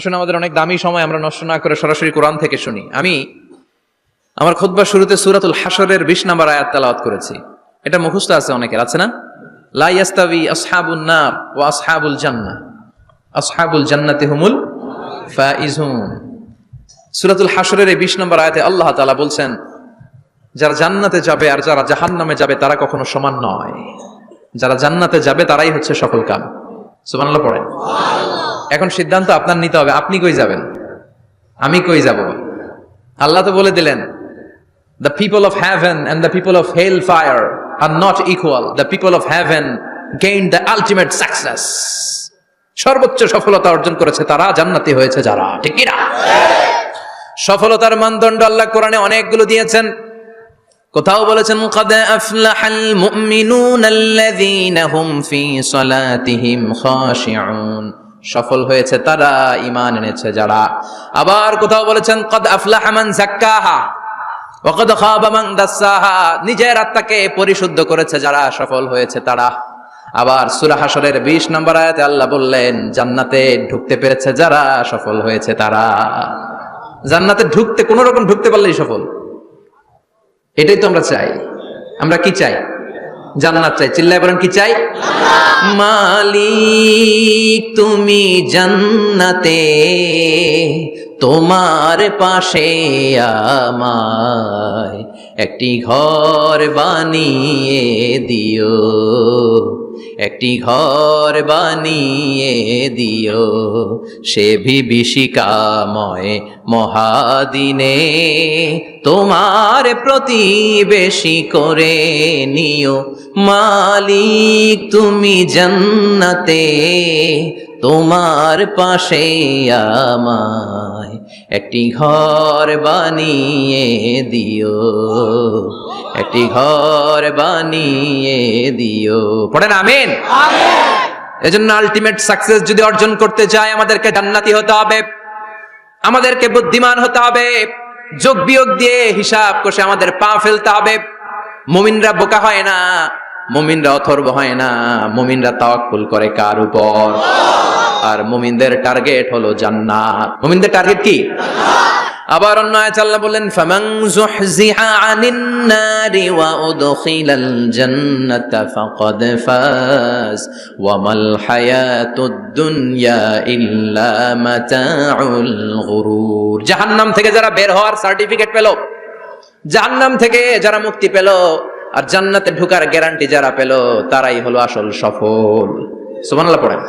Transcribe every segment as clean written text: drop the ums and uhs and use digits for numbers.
আসলে আমাদের অনেক দামি সময় আমরা নষ্ট না করে সরাসরি কোরআন থেকে শুনি। আমি আমার খুতবার শুরুতে সূরাতুল হাশরের 20 নম্বর আয়াত তেলাওয়াত করেছি। এটা মুখস্থ আছে অনেকের, আছে না? লা ইয়াস্তাবি আসহাবুন নার ওয়া আসহাবুল জান্নাহ, আসহাবুল জান্নাতি হুমুল ফাইজুন। সূরাতুল হাশরের এই 20 নম্বর আয়াতে আল্লাহ তাআলা বলছেন, যারা জান্নাতে যাবে আর যারা জাহান্নামে যাবে তারা কখনো সমান নয়। যারা জান্নাতে যাবে তারাই হচ্ছে সফল কাম। সুবহানাল্লাহ পড়েন। এখন সিদ্ধান্ত আপনার নিতে হবে, আপনি কই যাবেন, আমি কই যাব। আল্লাহ তো বলে দিলেন, the people of heaven and the people of hellfire are not equal. The people of heaven gained the ultimate success. সর্বোচ্চ সফলতা অর্জন করেছে তারা, জান্নাতি হয়েছে যারা। ঠিক কি না? সফলতার মানদণ্ড আল্লাহ কোরআনে অনেকগুলো দিয়েছেন। কোথাও বলেছেন, قد أفلح المؤمنون الذين هم في صلاتهم خاشعون। সফল হয়েছে তারা, ঈমান এনেছে যারা। আবার কোথাও বলেছেন, قد أفلح من زكاها وقد خاب من دساها। নিজের আত্মাকে পরিশুদ্ধ করেছে যারা, সফল হয়েছে তারা। আবার সূরা হাশরের 20 নম্বর আয়াতে আল্লাহ বললেন, জান্নাতে ঢুকতে পেরেছে যারা, সফল হয়েছে তারা। জান্নাতে ঢুকতে, কোন রকম ঢুকতে পারলেই সফল। এটাই তো আমরা চাই। আমরা কি চাই? জান্নাত চাই। চিল্লায় বলেন, কি চাই? মালিক তুমি জান্নাতে, তোমার পাশে আমায় একটি ঘর বানিয়ে দিও, একটি ঘর বানিয়ে দিও, সে বিভীষিকাময় মহাদিনে তোমার প্রতিবেশী করে নিও। মালিক তুমি জান্নাতে, তোমার পাশে আমায় একটি ঘর বানিয়ে দিও, একটি ঘর বানিয়ে দিও। পড়েন আমিন। এজন্য আলটিমেট সাকসেস যদি অর্জন করতে চাই, আমাদেরকে জান্নাতি হতে হবে, আমাদেরকে বুদ্ধিমান হতে হবে, যোগ বিয়োগ দিয়ে হিসাব কষে আমাদের পা ফেলতে হবে। মুমিনরা বোকা হয় না, মুমিনরা অথর্ব হয় না, মুমিনরা তাওয়াক্কুল করে কার উপর? আর মুমিনদের টার্গেট হলো জান্নাত। মুমিনদের টার্গেট কি? আবার অন্য আয়াতে আল্লাহ বলেন, ফামান যুহজিহা আনিন নারি ওয়া উদখিলাল জান্নাতা ফাকাদ ফাজ ওয়া মাল হায়াতুদ দুনিয়া ইল্লা মাতাউল গুরুর। জাহান্নাম থেকে যারা বের হওয়ার সার্টিফিকেট পেল, জাহান্নাম থেকে যারা মুক্তি পেল, আর জান্নাতে ঢোকার গ্যারান্টি যারা পেল, তারাই হলো আসল সফল। সুবহানাল্লাহ পড়েন।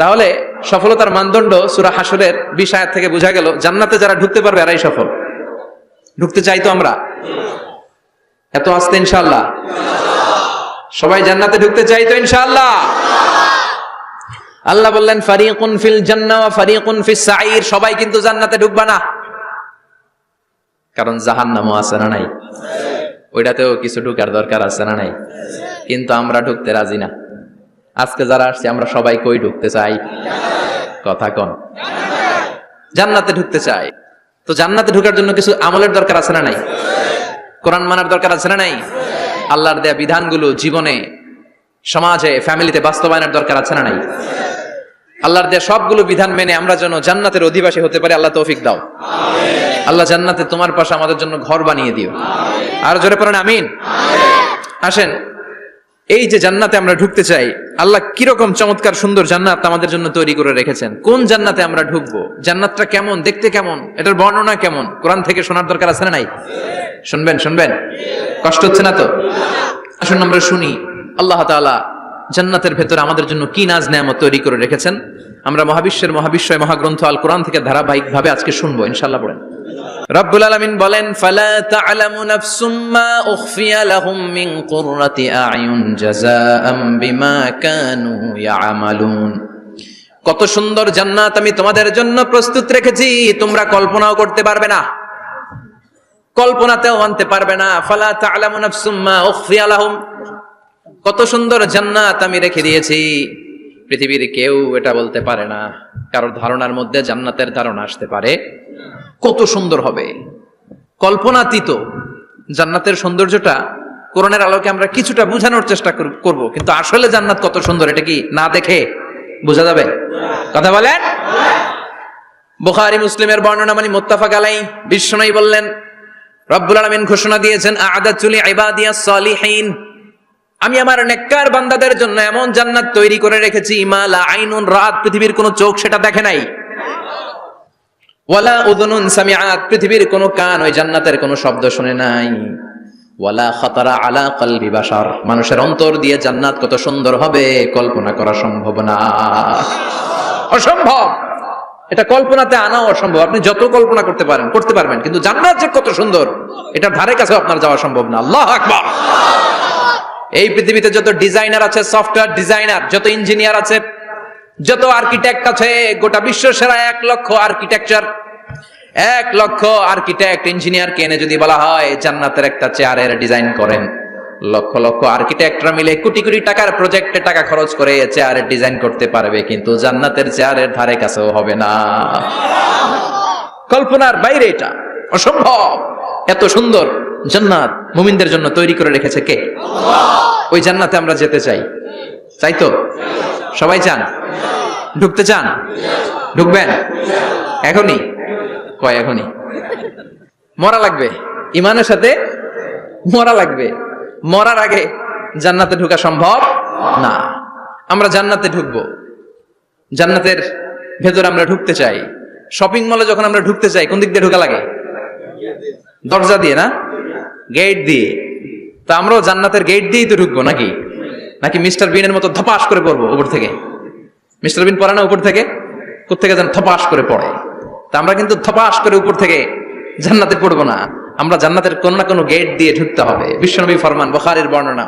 তাহলে সফলতার মানদণ্ড সূরা হাশরের 20 আয়াত থেকে বোঝা গেল, জান্নাতে যারা ঢুকতে পারবে এরাই সফল। ঢুকতে চাই তো আমরা? এত আস্তে ইনশাআল্লাহ? সবাই জান্নাতে ঢুকতে চাই তো ইনশাআল্লাহ? আল্লাহ বললেন, ফারিকুন ফিল জান্নাহ ওয়া ফারিকুন ফিস সাঈর। সবাই কিন্তু জান্নাতে ঢুকবে না, কারণ জাহান্নামও আছে না নাই? ওইটাতেও কিছু ঢুকার দরকার আছে না নাই? কিন্তু আমরা ঢুকতে রাজি না। আজকে যারা আসছে আমরা সবাই কই ঢুকতে চাই? কথা কন। জান্নাতে ঢুকতে চাই। তো জান্নাতে ঢোকার জন্য কিছু আমলের দরকার আছে না নাই? কোরআন মানার দরকার আছে না নাই? আল্লাহর দেয়া বিধানগুলো জীবনে, সমাজে, ফ্যামিলিতে বাস্তবায়নের দরকার আছে না নাই? আল্লাহর দেয়া সবগুলো বিধান মেনে আমরা যেন জান্নাতের অধিবাসী হতে পারি, আল্লাহ তৌফিক দাও। আল্লাহ জান্নাতে তোমার পাশে আমাদের জন্য ঘর বানিয়ে দিও। আর জোরে পড়েন আমিন। আসেন, এই যে জান্নাতে আমরা ঢুকতে চাই, আল্লাহ কিরকম চমৎকার সুন্দর জান্নাত আমাদের জন্য তৈরি করে রেখেছেন। কোন জান্নাতে আমরা ঢুকবো, জান্নাতটা কেমন, দেখতে কেমন, এটার বর্ণনা কেমন, কোরআন থেকে শোনার দরকার আছে না নাই? শুনবেন, শুনবেন, কষ্ট হচ্ছে না তো? আসুন আমরা শুনি আল্লাহ তাআলা জান্নাতের ভেতরে আমাদের জন্য কি নাজ নেয়ামত তৈরি করে রেখেছেন। আমরা মহাবিশ্বের মহাবিশ্বয় মহাগ্রন্থ আল কোরআন থেকে ধারাবাহিকভাবে আজকে শুনবো ইনশাআল্লাহ। পড়েন। রব্বুল আলামিন বলেন, ফালা তা'লামু নাফসুম মা উখফিয়া লাহুম মিন কুররাতি আ'য়ুন জাযাআম বিমা কানু ইয়া'মালুন। কত সুন্দর জান্নাত আমি তোমাদের জন্য প্রস্তুত রেখেছি, তোমরা কল্পনাও করতে পারবে না, কল্পনাতেও আনতে পারবে না। ফালা তা'লামু নাফসুম মা উখফিয়া লাহুম। কত সুন্দর জান্নাত আমি রেখে দিয়েছি, পৃথিবীর কেউ এটা বলতে পারে না। কারোর ধারণার মধ্যে জান্নাতের ধারণা আসতে পারে? কত সুন্দর হবে, কল্পনাতীত জান্নাতের সৌন্দর্যটা কোরআনের আলোকে আমরা কিছুটা বোঝানোর চেষ্টা করব, কিন্তু আসলে জান্নাত কত সুন্দর এটা কি না দেখে বোঝা যাবে? কথা বলেন। বুখারী মুসলিমের বর্ণনা মানে মুত্তাফাক আলাইহি। বিশ্বনবী বললেন, রব্বুল আলামিন ঘোষণা দিয়েছেন, আ'আদাতু লিইবাদিয়াস সালিহিন, আমি আমার নেককার বান্দাদের জন্য এমন জান্নাত তৈরি করে রেখেছি, মা লা আইনুন রাত, পৃথিবীর কোনো চোখ সেটা দেখে নাই, ওয়ালা উযুনুন সামিআত, পৃথিবীর কোনো কান ওই জান্নাতের কোনো শব্দ শুনে নাই, ওয়ালা খাতারা আলা কলবি বাশার, মানুষের অন্তর দিয়ে জান্নাত কত সুন্দর হবে কল্পনা করা সম্ভব না, অসম্ভব। এটা কল্পনাতে আনাও অসম্ভব। আপনি যত কল্পনা করতে পারবেন, কিন্তু জান্নাত যে কত সুন্দর এটার ধারে কাছে আপনার যাওয়া সম্ভব না। আল্লাহু আকবার। এই পৃথিবীতে যত ডিজাইনার আছে, সফটওয়্যার ডিজাইনার, যত ইঞ্জিনিয়ার আছে, যত আর্কিটেক্ট আছে, গোটা বিশ্ব সেরা 1 লক্ষ আর্কিটেকচার, 1 লক্ষ আর্কিটেক্ট ইঞ্জিনিয়ারকে এনে যদি বলা হয় জান্নাতের একটা চেয়ারের ডিজাইন করেন, লক্ষ লক্ষ আর্কিটেক্টরা মিলে কোটি কোটি টাকার প্রজেক্টে টাকা খরচ করে চেয়ারের ডিজাইন করতে পারবে, কিন্তু জান্নাতের চেয়ারের ধারে কাছেও হবে না। কল্পনার বাইরে, এটা অসম্ভব। এত সুন্দর জান্নাত মুমিনদের জন্য তৈরি করে রেখেছে কে? আল্লাহ। ওই জান্নাতে আমরা যেতে চাই, চাই তো? সবাই চান? ঢুকতে চান? ঢুকবেন এখনই? কয় এখনই? মরা লাগবে, ইমানের সাথে মরা লাগবে। মরার আগে জান্নাতে ঢোকা সম্ভব না। আমরা জান্নাতে ঢুকবো, জান্নাতের ভেতরে আমরা ঢুকতে চাই। শপিং মলে যখন আমরা ঢুকতে চাই কোন দিক দিয়ে ঢোকা লাগে? দরজা দিয়ে না, গেট দিয়ে। তা আমরাও জান্নাতের গেট দিয়েই তো ঢুকবো নাকি? নাকি মিস্টার বিনের মতো ধপাস করে পড়বো উপর থেকে? মিস্টার বিন পড়ে না উপর থেকে? কোত্থেকে যেন ধপাস করে পড়ে। তা আমরা কিন্তু ধপাস করে উপর থেকে জান্নাতে পড়বো না, আমরা জান্নাতের কোন না কোনো গেট দিয়ে ঢুকতে হবে। বিশ্বনবী ফরমান, বুখারীর বর্ণনা,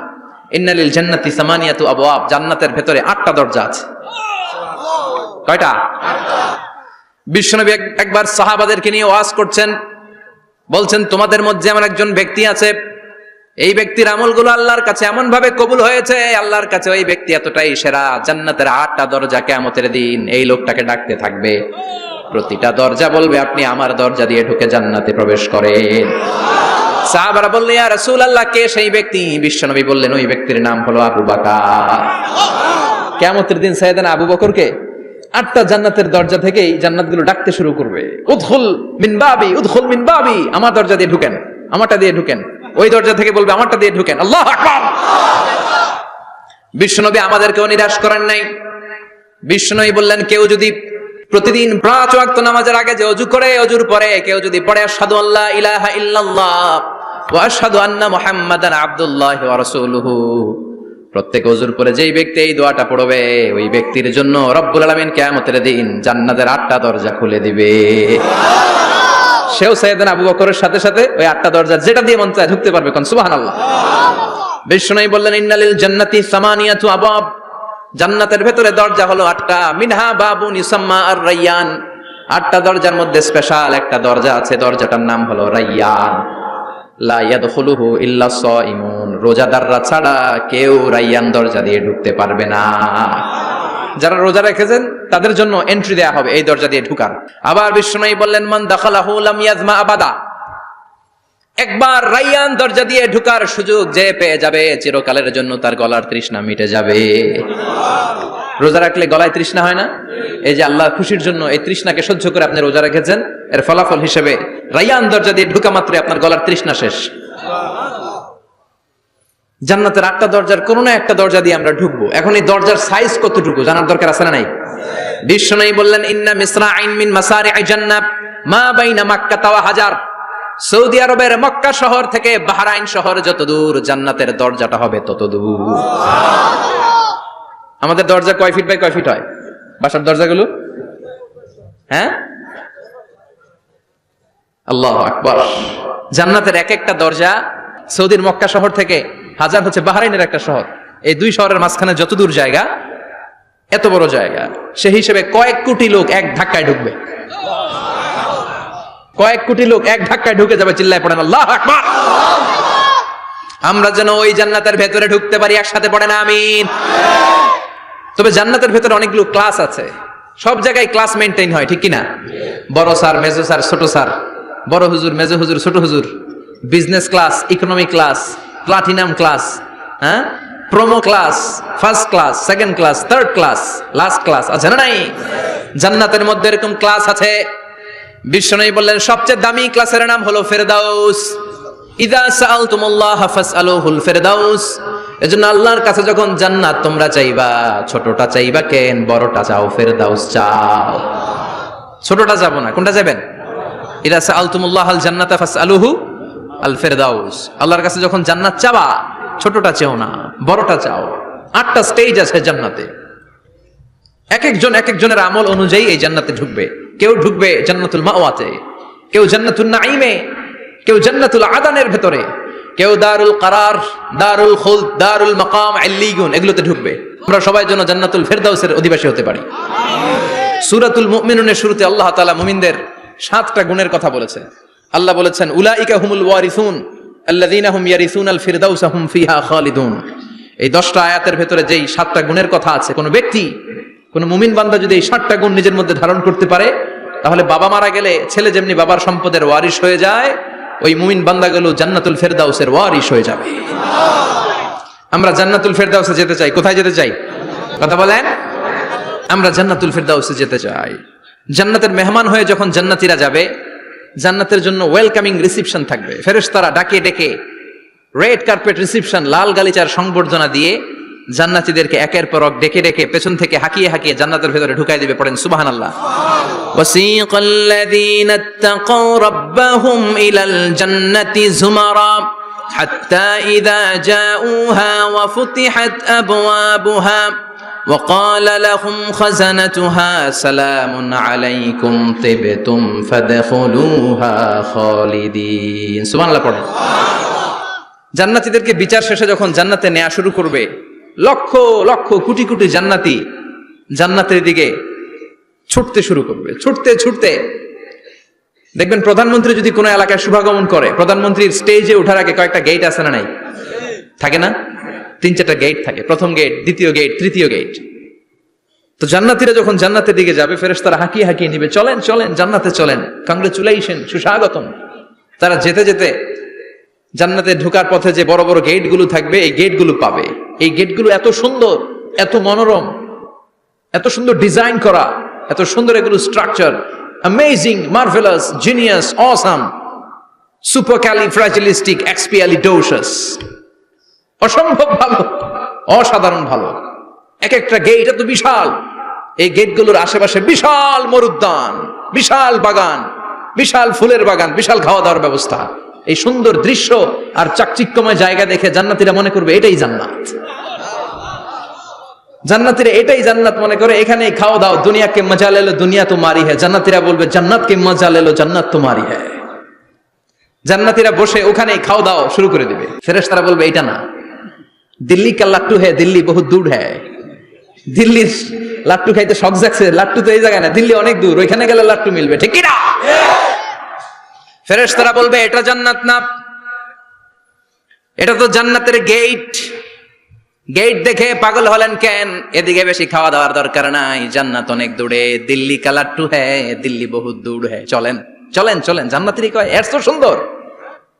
ইন্নালিল জান্নাতি সামানিয়াতু আবওয়াব, জান্নাতের ভেতরে 8টা দরজা আছে। কয়টা? বিশ্বনবী একবার সাহাবাদেরকে নিয়ে ওয়াজ করছেন, বলছেন, তোমাদের মধ্যে এমন একজন ব্যক্তি আছে, এই ব্যক্তির আমলগুলো আল্লাহর কাছে এমন ভাবে কবুল হয়েছে, আল্লাহর কাছে ওই ব্যক্তি এতটাই সেরা, জান্নাতের 8টা দরজা কিয়ামতের দিন এই লোকটাকে ডাকতে থাকবে। প্রতিটা দরজা বলবে, আপনি আমার দরজা দিয়ে ঢুকে জান্নাতে প্রবেশ করেন। সাহাবারা বললেন, ইয়া রাসূলুল্লাহ, কে সেই ব্যক্তি? বিশ্বনবী বললেন, ওই ব্যক্তির নাম হলো আবু বকর। কিয়ামতের দিন সাইয়েদনা আবু বকরকে 8টা জান্নাতের দরজা থেকেই জান্নাতগুলো ডাকতে শুরু করবে, উদখুল মিন বাবি, উদখুল মিন বাবি, আমার দরজা দিয়ে ঢুকেন, আমারটা দিয়ে ঢুকেন। ওই দরজা থেকে বলবে, আমারটা দিয়ে ঢুকেন। আল্লাহু আকবার। বিশ্বনবী আমাদেরকেও নিরাশ করেন নাই। বিশ্বনবী বললেন, কেউ যদি প্রতিদিন 5 ওয়াক্ত নামাজের আগে যে ওযু করে, ওযুর পরে কেউ যদি পড়ে আশহাদু আল্লা ইলাহা ইল্লাল্লাহ ওয়া আশহাদু আন্না মুহাম্মাদান আবদুল্লাহি ওয়া রাসূলুহু, প্রত্যেক ওযুর পরে যেই ব্যক্তি এই দোয়াটা পড়বে, ওই ব্যক্তির জন্য রব্বুল আলামিন কিয়ামতের দিন জান্নাতের 8টা দরজা খুলে দিবে। সেও সাইয়েদনা আবু বকরের সাথে সাথে ওই 8টা দরজা যেটা দিয়ে মন চায় ঢুকতে পারবে। কোন সুবহানাল্লাহ। বিশ্বনবী বললেন, ইন্নালিল জান্নাতি সামানিয়াতু আবওয়াব, জান্নাতের ভেতরে দরজা হলো 8টা, মিনহা বাবুন ইউসাম্মা আর-রায়্যান, 8টা দরজার মধ্যে স্পেশাল একটা দরজা আছে, দরজাটার নাম হলো রায়্যান। লা ইয়াদখুলুহু ইল্লা সাইমুন, রোজাদাররা ছাড়া কেউ রায়্যান দরজা দিয়ে ঢুকতে পারবে না। যারা রোজা রেখেছেন তাদের জন্য এন্ট্রি দেয়া হবে এই দরজা দিয়ে ঢুকার। আবার বিশ্বনবী বললেন, মান দাখালাহু লাম ইয়াজমা আবাদা, একবার রায়্যান দরজা দিয়ে ঢুকার সুযোগ যে পেয়ে যাবে, চিরকালের জন্য তার গলার তৃষ্ণা মিটে যাবে। রোজা রাখলে গলায় তৃষ্ণা হয় না? এই যে আল্লাহর খুশির জন্য এই তৃষ্ণাকে সহ্য করে আপনি রোজা রেখেছেন, এর ফলাফল হিসেবে রায়্যান দরজা দিয়ে ঢুকা মাত্রই আপনার গলার তৃষ্ণা শেষ। জান্নাতের 8টা দরজার কোন না একটা দরজা দিয়ে আমরা ঢুকবো। এখন এই দরজার সাইজ কতটুকু জানার দরকার আছে না নাই? বিশ্বনবী বললেন, ইন্না মিসরাইন মিন মাসারি'i জান্নাত মা বাইনা মাক্কা ওয়া হাজার, সৌদি আরবের মক্কা শহর থেকে বাহরাইন শহর যত দূর, জান্নাতের দরজাটা হবে তত দূর। আমাদের দরজা কয় ফিট বাই কয় ফিট হয় বাসার দরজাগুলো? হ্যাঁ, আল্লাহু আকবার। জান্নাতের এক একটা দরজা সৌদির মক্কা শহর থেকে হাজার হচ্ছে বাহরাইনের একটা শহর, এই 2 শহরের মাঝখানে যত দূর জায়গা, এত বড় জায়গা, সেই হিসেবে কয়েক কোটি লোক এক ধাক্কায় ঢুকবে। কয়েক কোটি লোক এক ধাক্কায় ঢুকে যাবে। চিল্লায় পড়েন আল্লাহু আকবার। আমরা যেন ওই জান্নাতের ভেতরে ঢুকতে পারি, একসাথে পড়েন আমিন। তবে জান্নাতের ভেতরে অনেকগুলো ক্লাস আছে, সব জায়গায় ক্লাস মেইনটেইন হয়, ঠিক কিনা? বড় স্যার, মেজো স্যার, ছোট স্যার, বড় হুজুর, মেজো হুজুর, ছোট হুজুর, business class, economy class, platinum class, হ্যাঁ, promo class, first class, second class, third class, last class আছে না নাই? জান্নাতের মধ্যে এরকম ক্লাস আছে। বিশ্বনবী বললেন সবচেয়ে দামি ক্লাসের নাম হলো ফেরদাউস। ইযা সাআলতুমুল্লাহ ফাসআলুহুল ফেরদাউস। এজন্য আল্লাহর কাছে যখন জান্নাত তোমরা চাইবা, ছোটটা চাইবা কেন, বড়টা চাও, ফেরদাউস চাও। ছোটটা যাবো না, কোনটা যাবেন? ইযা সাআলতুমুল্লাহাল জান্নাতা ফাসআলুহু আল ফেরদাউস। আল্লাহর কাছে যখন জান্নাত চাবা, ছোটটা চাও না, বড়টা চাও। 8টা স্টেজ আছে জান্নাতে। এক একজনের আমল অনুযায়ী এই জান্নাতে ঢুকবে। কেউ ঢুকবে জান্নাতুল মাওয়াতে, কেউ জান্নাতুল নাঈমে, কেউ জান্নাতুল আদানের ভেতরে, কেউ দারুল কারার, দারুল খুলদ, দারুল মাকাম আল্লিগুন, এগুলোতে ঢুকবে। আমরা সবাই যেন জান্নাতুল ফেরদাউসের অধিবাসী হতে পারি। সূরাতুল মুমিনুনের শুরুতে আল্লাহ তাআলা মুমিনদের 7টা গুণের কথা বলেছে। আল্লাহ বলেছেন উলাইকা হুমুল ওয়ারিসুন আল্লাযীনা হুম ইয়ারিসুনাল ফিরদাউসা হুম ফিহা খালিদুন। এই 10টা আয়াতের ভেতরে যেই 7টা গুণের কথা আছে, কোন ব্যক্তি, কোন মুমিন বান্দা যদি এই 7টা গুণ নিজের মধ্যে ধারণ করতে পারে, তাহলে বাবা মারা গেলে ছেলে যেমনি বাবার সম্পদের ওয়ারিশ হয়ে যায়, ওই মুমিন বান্দাগুলো জান্নাতুল ফেরদাউসের ওয়ারিশ হয়ে যাবে। আমরা জান্নাতুল ফেরদাউসে যেতে চাই। কোথায় যেতে চাই? কথা বলেন। আমরা জান্নাতুল ফেরদাউসে যেতে চাই। জান্নাতের মেহমান হয়ে যখন জান্নাতীরা যাবে, জান্নাতের জন্য ওয়েলকামিং রিসিপশন থাকবে। ফেরেশতারা ডাকে ডেকে রেড কার্পেট রিসিপশন, লাল গালিচার সংবর্ধনা দিয়ে জান্নাতীদেরকে একের পর এক ডেকে ডেকে পেছন থেকে হাঁকিয়ে হাঁকিয়ে জান্নাতের ভেতরে ঢুকাই দিবে। পড়েন সুবহানাল্লাহ। ওয়াসিকাল্লাযীনা ইত্তাকাউ রাব্বাহুম ইলাল জান্নাতি যুমারা হাত্তা ইযা জাউহা ওয়া ফুতিহাত আবওয়াবুহা وقال لهم خزنتها سلام عليكم طبتم فادخلوها خالدين। সুবহানাল্লাহ পড়েন। জান্নাতীদেরকে বিচার শেষে যখন জান্নাতে নেওয়া শুরু করবে, লক্ষ লক্ষ কোটি কোটি জান্নাতি জান্নাতের দিকে ছুটতে শুরু করবে। ছুটতে ছুটতে দেখবেন প্রধানমন্ত্রী যদি কোনো এলাকায় শুভাগমন করে, প্রধানমন্ত্রীর স্টেজে ওঠার আগে কয়েকটা গেট আছে না নাই? থাকে না? 3-4টা গেট থাকে। প্রথম গেট, দ্বিতীয় গেট, তৃতীয় গেট। তো জান্নাতীরা যখন জান্নাতের দিকে যাবে, ফেরেশতারা হাঁকিয়ে হাঁকিয়ে নিবে, চলেন চলেন জান্নাতে চলেন, কংগ্রেচুলেশন, সুস্বাগতম। তারা যেতে যেতে জান্নাতে ঢোকার পথে যে বড় বড় গেটগুলো থাকবে, এই গেটগুলো পাবে। এই গেটগুলো এত সুন্দর, এত মনোরম, এত সুন্দর ডিজাইন করা, এত সুন্দর এগুলো structure, amazing, marvellous, genius, awesome, supercalifragilisticexpialidocious, অসম্ভব ভালো, অসাধারণ ভালো। এক একটা গেট এত বিশাল। এই গেটগুলোর আশেপাশে বিশাল মরুদ্যান, বিশাল বাগান, বিশাল ফুলের বাগান, বিশাল খাওয়া দাওয়ার ব্যবস্থা। এই সুন্দর দৃশ্য আর চাকচিক্যময় জায়গা দেখে জান্নাতীরা মনে করবে এটাই জান্নাত। জান্নাতীরা এটাই জান্নাত মনে করে, এখানেই খাওয়া দাও। দুনিয়া কে মজা লে লো, দুনিয়া তোমারি হ্যায়। জান্নাতীরা বলবে জান্নাত কে মজা লে লো, জান্নাত তোমারি হ্যায়। জান্নাতীরা বসে ওখানেই খাওয়া দাও শুরু করে দিবে। ফেরেশতারা বলবে এটা না, দিল্লি কা লাট্টু হ্যায়, দিল্লি বহুত দূর হ্যায়। দিল্লির লাট্টু খাইতে শখ জাগছে, লাট্টু তো এই জায়গায় না, দিল্লি অনেক দূর, ওইখানে গেলে লাট্টু মিলবে, ঠিক কি না? ফেরেশতারা বলবে এটা জান্নাত না, এটা তো জান্নাতের গেট। গেট দেখে পাগল হলেন কেন? এদিকে বেশি খাওয়া দাওয়ার দরকার নাই, জান্নাত অনেক দূরে। দিল্লি কা লাট্টু হ্যায়, দিল্লি বহুত দূর হ্যায়। চলেন চলেন চলেন। জান্নাতেরই কয় এর চেয়ে সুন্দর,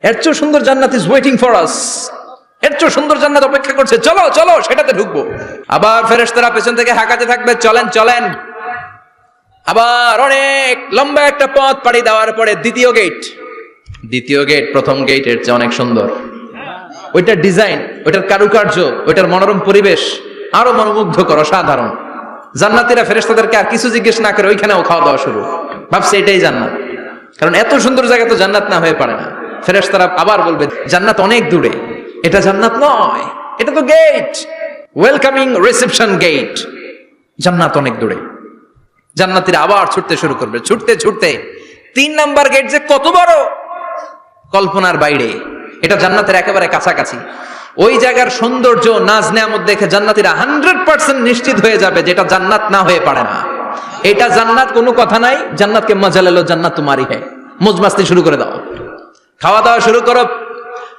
এর চেয়ে সুন্দর জান্নাত ইজ ওয়েটিং ফর আস। এর চেয়ে সুন্দর জান্নাত অপেক্ষা করছে, চলো চলো সেটাতে ঢুকবো। আবার ফেরেশতারা পেছন থেকে হাঁকাতে থাকবে, চলেন চলেন। আবার অনেক লম্বা একটা পথ পাড়ি দেওয়ার পরে দ্বিতীয় গেট। দ্বিতীয় গেট প্রথম গেটের চেয়ে অনেক সুন্দর। ওইটার ডিজাইন, ওইটার কারুকার্য, ওইটার মনোরম পরিবেশ আরো মনোমুগ্ধকর, অসাধারণ। জান্নাতীরা ফেরেশতাদেরকে আর কিছু জিজ্ঞেস না করে ওইখানেও খাওয়া দাওয়া শুরু। ভাবছে এটাই জান্নাত, কারণ এত সুন্দর জায়গা তো জান্নাত না হয়ে পারে না। ফেরেশতারা আবার বলবে জান্নাত অনেক দূরে, এটা জান্নাত নয়, এটা তো গেট, ওয়েলকামিং রিসেপশন গেট। জান্নাত অনেক দূরে। জান্নাতীরা আবার ছুটতে শুরু করবে। ছুটতে ছুটতে 3 নাম্বার গেট যে কত বড়, কল্পনার বাইরে। এটা জান্নাতের একেবারে কাছাকাছি। ওই জায়গার সৌন্দর্য, নাজ নেয়ামত দেখে জান্নাতীরা 100% নিশ্চিত হয়ে যাবে যে এটা জান্নাত না হয়ে পারে না, এটা জান্নাত, কোনো কথা নাই। জান্নাতকে মজা লেলো, জান্নাত তোমারই হ্যায়। মौज মাস্তি শুরু করে দাও, খাওয়া দাওয়া শুরু করো,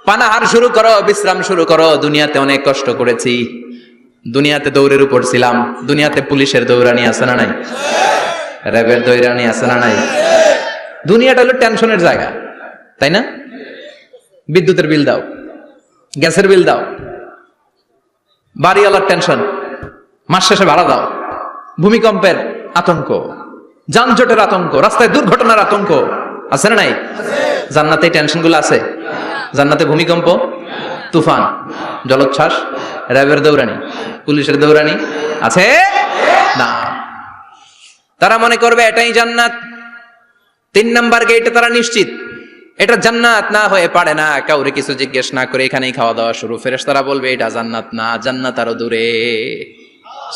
পানাহার শুরু করো, বিশ্রাম শুরু করো। দুনিয়াতে অনেক কষ্ট করেছি, দুনিয়াতে দৌড়ের উপর ছিলাম, দুনিয়াতে পুলিশের দৌড়ানি আছে না নাই, র্যাবের দৌড়ানি আছে না নাই। দুনিয়াটা হলো টেনশনের জায়গা, তাই না? বিদ্যুতের বিল দাও, গ্যাসের বিল দাও, বাড়িওয়ালার টেনশন, মাস শেষে ভাড়া দাও, ভূমিকম্পের আতঙ্ক, যানজটের আতঙ্ক, রাস্তায় দুর্ঘটনার আতঙ্ক আছে না নাই? জান্নাতে টেনশন গুলো আছে? জান্নাতে ভূমিকম্প, তুফান, জলোচ্ছ্বাস, র্যাবের দৌড়ানি, পুলিশের দৌড়ানি আছে না? তারা মনে করবে এটাই জান্নাত। 3 নাম্বার গেটে তারা নিশ্চিত এটা জান্নাত না হয়ে পারে না। কাউরে কিছু জিজ্ঞেস না করে এখানেই খাওয়া দাওয়া শুরু। ফেরেশতারা বলবে এটা জান্নাত না, জান্নাত আরো দূরে।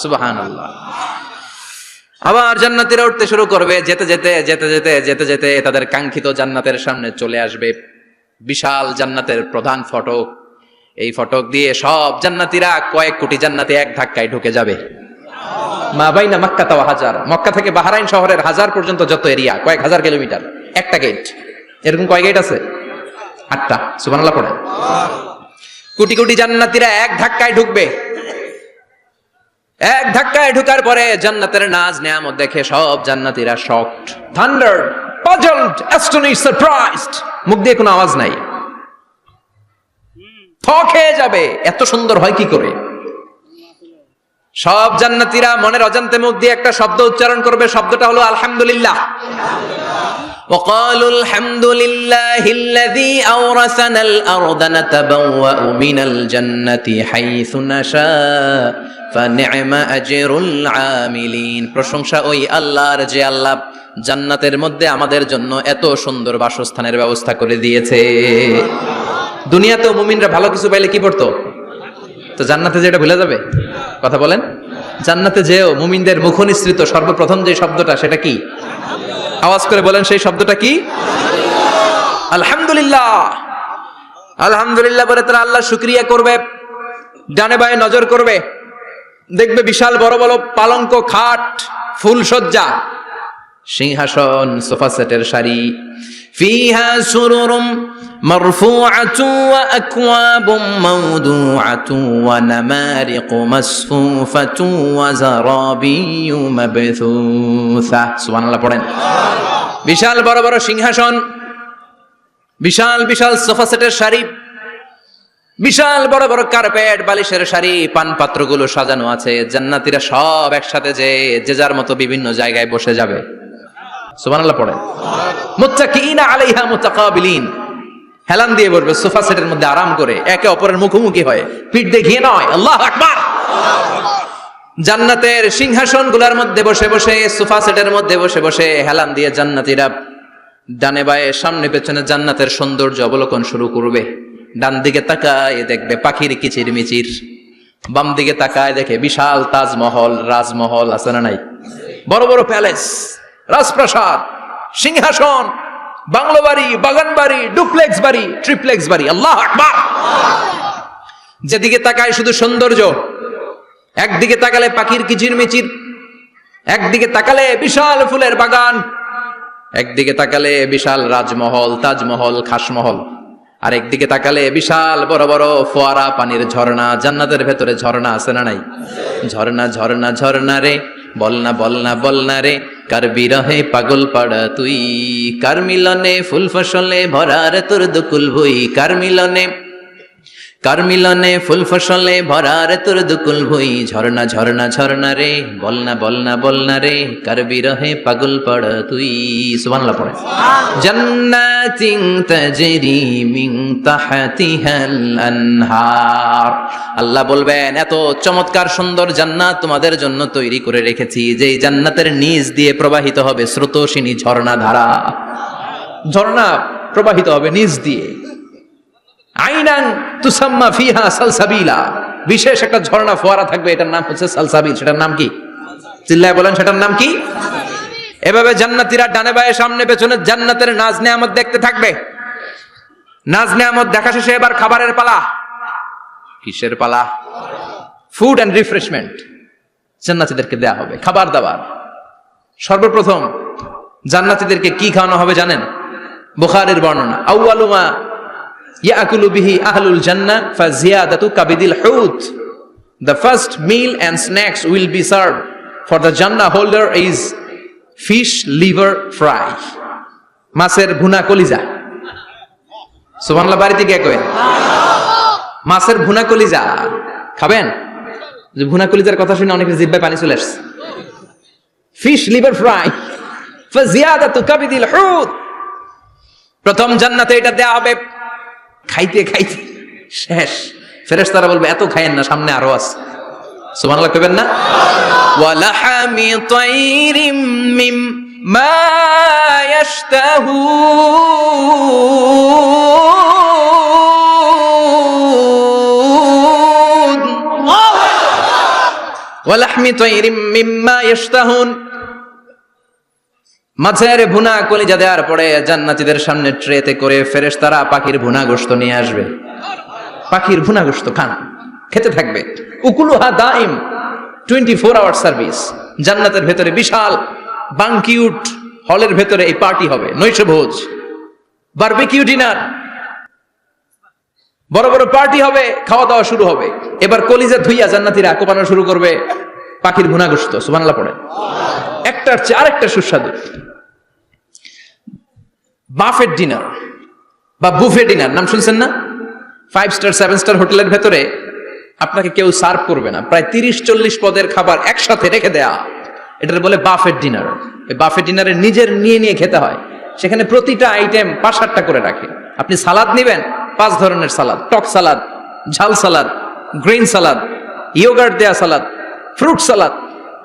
সুবহানাল্লাহ। আবার জান্নাতীরা উঠতে শুরু করবে। যেতে যেতে যেতে যেতে যেতে যেতে তাদের কাঙ্ক্ষিত জান্নাতের সামনে চলে আসবে বিশাল জান্নাতের প্রধান ফটক। এই ফটক দিয়ে সব জান্নাতীরা, কয়েক কোটি জান্নাতি এক ধাক্কায় ঢুকে যাবে। মা বাইনা মক্কা ওয়া হাজার, মক্কা থেকে বাহরাইন শহরের হাজার পর্যন্ত যত এরিয়া, কয়েক হাজার কিলোমিটার, একটা গেট। এরকম কয় গেট আছে? 8টা। সুবহানাল্লাহ পড়েন। কোটি কোটি জান্নাতীরা এক ধাক্কায় ঢুকবে। এক ধাক্কায় ঢুকার পরে জান্নাতের নাজ নেয়ামত দেখে সব জান্নাতীরা শকড, থান্ডার্ড, পাজলড, অ্যাস্টনিশড, সারপ্রাইজড। মুখ দিয়ে কোনো আওয়াজ নাই, থ খেয়ে যাবে। এত সুন্দর হয় কি করে? সব জান্নাতীরা মনের অজান্তে মুখ দিয়ে একটা শব্দ উচ্চারণ করবে। শব্দটা হলো আলহামদুলিল্লাহ। وقالوا الحمد لله الذي أورثنا الأرض نتبوأ من الجنة حيث نشاء فنعم أجر العاملين। প্রশংসা ওই আল্লাহর যে আল্লাহ জান্নাতের মধ্যে আমাদের জন্য এত সুন্দর বাসস্থানের ব্যবস্থা করে দিয়েছে। দুনিয়াতেও মুমিনরা ভালো কিছু পাইলে কি পড়তো? তো জান্নাতে যেটা ভুলে যাবে? কথা বলেন। জান্নাতে যেও মুমিনদের মুখনিসৃত সর্বপ্রথম যে শব্দটা, সেটা কি? আওয়াজ করে বলেন, সেই শব্দটা কি? আলহামদুলিল্লাহ। আলহামদুলিল্লাহ বলে তারা আল্লাহ শুকরিয়া করবে, ডানে বায়ে নজর করবে, দেখবে বিশাল বড় বড় পালঙ্ক, খাট, ফুলসজ্জা, সিংহাসন, সোফা সেটের সারি। ফিহা সুরুরুম মারফুআতুন ওয়া আকওয়াবুম মাওদুআতুন ওয়া নামারিকু মাসফুফাতুন ওয়া যারাবিয়্যু মাবথুসা। সুবহানাল্লাহ পড়েন। বিশাল বড় বড় সিংহাসন, বিশাল বিশাল সোফা সেটের সারি, বিশাল বড় বড় কার্পেট, বালিশের সারি, পানপাত্রগুলো সাজানো আছে। জান্নাতীরা সব একসাথে যে যার মতো বিভিন্ন জায়গায় বসে যাবে। সুবহানাল্লাহ পড়েন। মুত্তাকিইনা আলাইহা মুতাকাবিলিন, হেলান দিয়ে বসবে সোফা সেটের মধ্যে আরাম করে, একে অপরের মুখোমুখি হয়ে, পিঠ দেখিয়ে নয়। আল্লাহু আকবার। জান্নাতের সিংহাসনগুলোর মধ্যে বসে বসে, সোফা সেটের মধ্যে বসে বসে হেলান দিয়ে জান্নাতীরা ডানে বায়ে সামনে পেছনে জান্নাতের সৌন্দর্য অবলোকন শুরু করবে। ডান দিকে তাকায় দেখবে পাখির কিচির মিচির, বাম দিকে তাকায় দেখে বিশাল তাজমহল, রাজমহল আছে না নাই? বড় বড় প্যালেস, রাজপ্রাসাদ, সিংহাসন, বাংলো বাড়ি, বাগান বাড়ি, ডুপ্লেক্স বাড়ি, ট্রিপ্লেক্স বাড়ি। আল্লাহু আকবার। যেদিকে তাকায় শুধু সৌন্দর্য। একদিকে তাকালে পাখির কিচির মিচির, একদিকে তাকালে বিশাল ফুলের বাগান, একদিকে তাকালে বিশাল রাজমহল, তাজমহল, খাসমহল, আর একদিকে তাকালে বিশাল বড় বড় ফোয়ারা, পানির ঝর্ণা। জান্নাতের ভেতরে ঝর্ণা আছে না নাই? ঝর্ণা ঝর্ণা ঝর্ণা রে, বলনা বলনা বলনা রে, কার বিরহে পাগল পাড়া তুই, কার মিলনে ফুল ফসলে ভরা রে তোর দুকুল ভুই, কার মিলনে ফুল ফসলে ভরা রে তোর দুকুল ভুই। ঝর্ণা ঝর্ণা ঝর্ণা রে, বলনা বলনা বলনা রে, কার বিরহে পাগল পাড়া তুই। সুবহানাল্লাহ পড়ে। জান্নাতিন তাজরি মিন তাহতিহাল আনহার। আল্লাহ বলবেন এত চমৎকার সুন্দর জান্নাত তোমাদের জন্য তৈরি করে রেখেছি, যেই জান্নাতের নিচ দিয়ে প্রবাহিত হবে স্রোতস্বিনী ঝর্ণা ধারা। ঝর্ণা প্রবাহিত হবে নিচ দিয়ে। আইনান তুসাম্মা ফিহা সালসাবিলা, বিশেষ একটা ঝর্ণা ফোয়ারা থাকবে, এটার নাম হচ্ছে সালসাবিল। সেটার নাম কি? চিল্লায় বলেন, সেটার নাম কি? এভাবে জান্নাতীরা ডানে বায়ে সামনে পেছনে জান্নাতের নাজ নেয়ামত দেখতে থাকবে। নাজ নেয়ামত দেখা শেষে এবার খাবারের পালা। কিসের পালা? ফুড এন্ড রিফ্রেশমেন্ট জান্নাতীদেরকে দেয়া হবে, খাবার দাবার। সর্বপ্রথম জান্নাতীদেরকে কি খাওয়ানো হবে জানেন? বুখারীর বর্ণনা, আউয়ালু মা ইয়াকুলু বিহি আহলুল জান্নাহ ফাজিয়াদাতু কাবিদিল হুত। The first meal and snacks will be served for the Jannah holder is fish liver fry, মাছের ভুনা কলিজা। সুবহানাল্লাহ। বাড়িতে গিয়ে কই মাছের ভুনা কলিজা খাবেন? যে ভুনা কলিজার কথা শুনে অনেকের জিহ্বায় পানি চলে আসছে। ফিশ লিভার ফ্রাই, ফাজিয়াদাতু কাবিদিল হুত। প্রথম জান্নাতে এটা দেয়া হবে, খাইতে খাইতে শেষ। ফেরেশতারা বলবে এত খায়েন না, সামনে আরো আছে। সুবহানাল্লাহ কইবেন না? ওয়া লাহামি তাইরিম মিম্মা ইয়াশতাহুন, ওয়া লাহমি তাইরিম মিম্মা ইয়াশতাহুন। মাছের ভুনা কলিজা দেওয়ার পরে জান্নাতীদের সামনে ট্রেতে করে ফেরেশতারা পাখির ভুনা গোশত নিয়ে আসবে। পাখির ভুনা গোশত খান, খেতে থাকবে। উকুলুহা দাইম, 24 আওয়ার সার্ভিস। জান্নাতের ভেতরে বিশাল বানকিউট হলের ভেতরে এই পার্টি হবে, নৈশ ভোজ, বারবিকিউ ডিনার, বড় বড় পার্টি হবে, খাওয়া দাওয়া শুরু হবে। এবার কলিজা ধুইয়া জান্নাতীরা কোপানো শুরু করবে পাখির ভুনা গোশত। সুবহানাল্লাহ পড়ে। একটার চেয়ে আরেকটা সুস্বাদু। বাফেট ডিনার বা বুফে ডিনার নাম শুনছেন না? 5 স্টার 7 স্টার হোটেলের ভেতরে আপনাকে কেউ সার্ভ করবে না, প্রায় 30-40 পদের খাবার একসাথে রেখে দেয়া, এটার বলে বাফেট ডিনার। এই বাফেট ডিনারে নিজের নিয়ে নিয়ে খেতে হয়। সেখানে প্রতিটা আইটেম 5-8টা করে রাখে। আপনি সালাদ নিবেন, 5 ধরনের সালাদ, টক সালাদ, ঝাল সালাদ, গ্রিন সালাদ, ইয়োগার্ট দেয়া সালাদ, ফ্রুট সালাদ,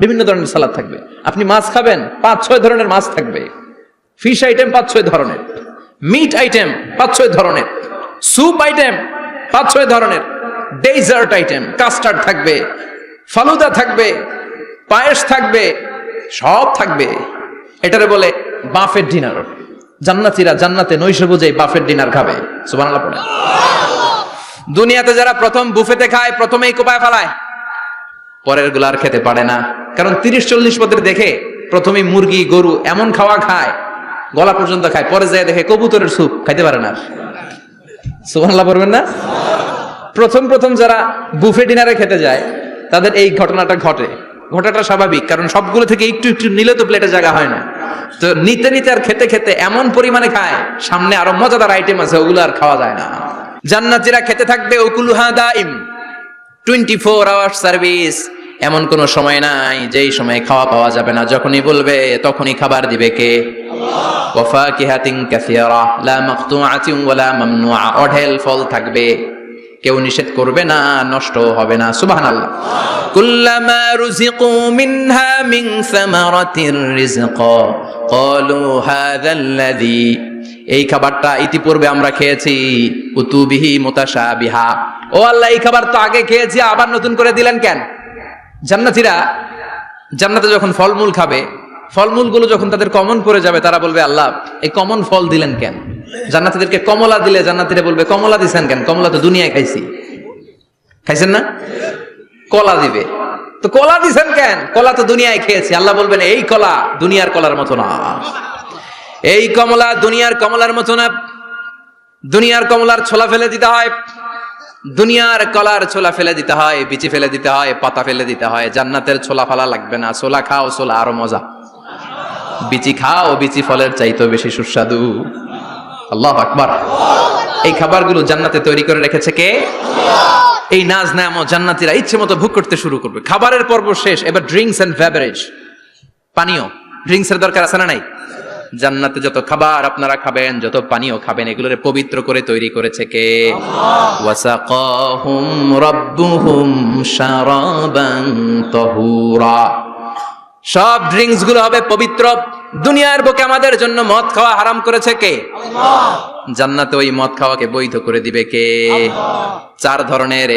বিভিন্ন ধরনের সালাদ থাকবে। আপনি মাছ খাবেন, 5-6 ধরনের মাছ থাকবে। ফিশ আইটেম 5-6 ধরনের, মিট আইটেম 5-6 ধরনের, স্যুপ আইটেম 5-6 ধরনের, ডেজার্ট আইটেম, কাস্টার্ড থাকবে, ফালুদা থাকবে, পায়েস থাকবে, সব থাকবে। এটারে বলে বাফেট ডিনার। জান্নাতীরা জান্নাতে নৈশভোজে বাফেট ডিনার খাবে। সুবহানাল্লাহ পড়ে। দুনিয়াতে যারা প্রথম বুফেতে খায়, প্রথমেই কোপায় ফেলায়, পরের গুলো আর খেতে পারে না। কারণ 30-40 পদের দেখে প্রথমেই মুরগি গরু এমন খাওয়া খায়, গলা পর্যন্ত খায়, পরে যায় দেখে কবুতরের স্যুপ, খাইতে পারে না। সুবহানাল্লাহ পড়বেন না? প্রথম যারা বুফে ডিনারে খেতে যায় তাদের এই ঘটনাটা ঘটে। ঘটাটা স্বাভাবিক, কারণ সবগুলো থেকে একটু একটু নিলে তো প্লেটে জায়গা হয় না। তো নিতে নিতে আর খেতে খেতে এমন পরিমাণে খায়, সামনে আরো মজাদার আইটেম আছে, ওগুলো আর খাওয়া যায় না। জান্নাতীরা খেতে থাকবে, উকুলুহা দাইম, 24 আওয়ার সার্ভিস। এমন কোন সময় নাই যেই সময় খাওয়া পাওয়া যাবে না। যখনই বলবে তখনই খাবার দিবে কে? আল্লাহ। ওয়া ফাকিহাতিন কাসীরা লা মাকতুআতিন ওয়ালা মামনুআ, অঢেল ফল থাকবে, কেউ নিষেধ করবে না, নষ্ট হবে না। সুবহানাল্লাহ। কুল্লামা রুজিকু মিনহা মিন সামারাতির রিজকা ক্বালু হাযাল্লাযী, এই খাবারটা ইতিপূর্বে আমরা খেয়েছি, উতুবিহি মুতাশাবিহা, ও আল্লাহ এই খাবার তো আগে খেয়েছি, আবার নতুন করে দিলেন কেন? জান্নাতীরা জান্নাতে যখন ফলমূল খাবে, ফলমূলগুলো যখন তাদের কমন পড়ে যাবে, তারা বলবে আল্লাহ এই কমন ফল দিলেন কেন? জান্নাতীদেরকে কমলা দিলে জান্নাতীরা বলবে কমলা দিছেন কেন? কমলা তো দুনিয়ায় খাইছি। খাইছেন না? কলা দিবে, তো কলা দিছেন কেন? কলা তো দুনিয়ায় খেয়েছি। আল্লাহ বলবেন এই কলা দুনিয়ার কলার মতো না, এই কমলা দুনিয়ার কমলার মতো না। দুনিয়ার কমলার ছোলা ফেলে দিতে হয়, দুনিয়ার কলার ছোলা ফেলে দিতে হয়, বিচি ফেলে দিতে হয়, পাতা ফেলে দিতে হয়। জান্নাতের ছোলা ফালা লাগবে না, ছোলা খাও, ছোলা আরো মজা। বিচি খাও, বিচি ফলের চাইতেও বেশি সুস্বাদু। আল্লাহু আকবার। এই খাবারগুলো জান্নাতে তৈরি করে রেখেছে কে? এই নাজ নেয়ামত জান্নাতীরা ইচ্ছে মতো ভোগ করতে শুরু করবে। খাবারের পর্ব শেষ, এবার ড্রিঙ্কস এন্ড বেভারেজ, পানীয়। ড্রিঙ্কসের দরকার আছে না নাই? জান্নাতে যত খাবার আপনারা খাবেন, যত পানীয় খাবেন, এগুলোরে পবিত্র করে তৈরি করেছে কে? ওয়াসাকাহুম রাব্বুহুম শারাবান তাহুরা। সব ড্রিঙ্কস গুলো হবে পবিত্র। দুনিয়ার বুকে আমাদের জন্য মদ খাওয়া হারাম করেছে কে? আল্লাহ। জান্নাতে ওই মদ খাওয়াকে বৈধ করে দিবে কে? আল্লাহ। 4 ধরনের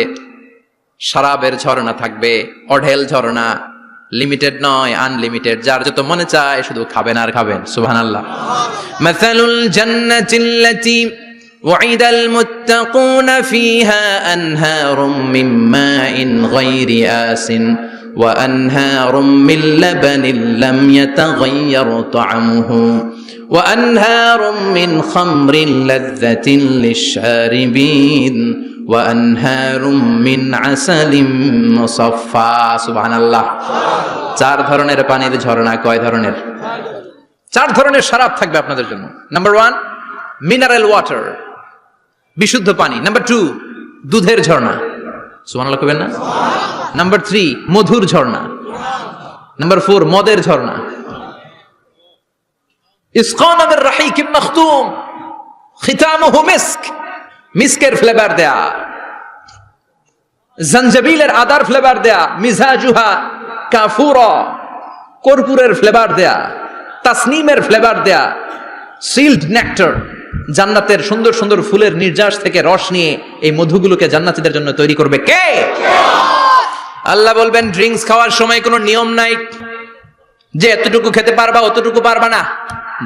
শরাবের ঝর্ণা থাকবে, অঢেল ঝর্ণা, লিমিটেড নয়, আনলিমিটেড। যার যত মনে চায় শুধু খাবেন আর খাবেন। সুবহানাল্লাহ। মাসালুল জান্নাতিল্লাতী ওয়াইদাল মুত্তাকুনা ফিহা আনহারুম মিন মাইন গায়রি আসিন ওয়া আনহারুম মিন লাবানিন লাম ইয়াতাগায়্যার তা'আমুহু ওয়া আনহারুম মিন খামরিন লাযযাতিন লিশ-শারিবিন ওয়া আনহারুম মিন আসালিম মুসাফফা। সুবহানাল্লাহ। 4 ধরনের পানির ঝর্ণা। কয় ধরনের? 4 ধরনের শরাব থাকবে আপনাদের জন্য। নাম্বার 1 মিনারেল ওয়াটার, বিশুদ্ধ পানি। নাম্বার 2 দুধের ঝর্ণা। সুবহানাল্লাহ কইবেন না? নাম্বার 3 মধুর ঝর্ণা। নাম্বার 4 মদের ঝর্ণা। ইসকানা বির রাহিকিম মাখতুম খিতামুহু মিস্ক, মিস্কের ফ্লেভার দেয়া, জঞ্জাবিলের আদার ফ্লেভার দেয়া, মিজাজুহা কাফুরা, কর্পূরের ফ্লেভার দেয়া, তাসনিমের ফ্লেভার দেয়া, সিল্ড নেক্টার, জান্নাতের সুন্দর সুন্দর ফুলের নির্যাস থেকে রস নিয়ে এই মধুগুলোকে জান্নাতীদের জন্য তৈরি করবে কে? আল্লাহ বলবেন ড্রিঙ্কস খাওয়ার সময় কোনো নিয়ম নাই যে এতটুকু খেতে পারবা অতটুকু পারবা না,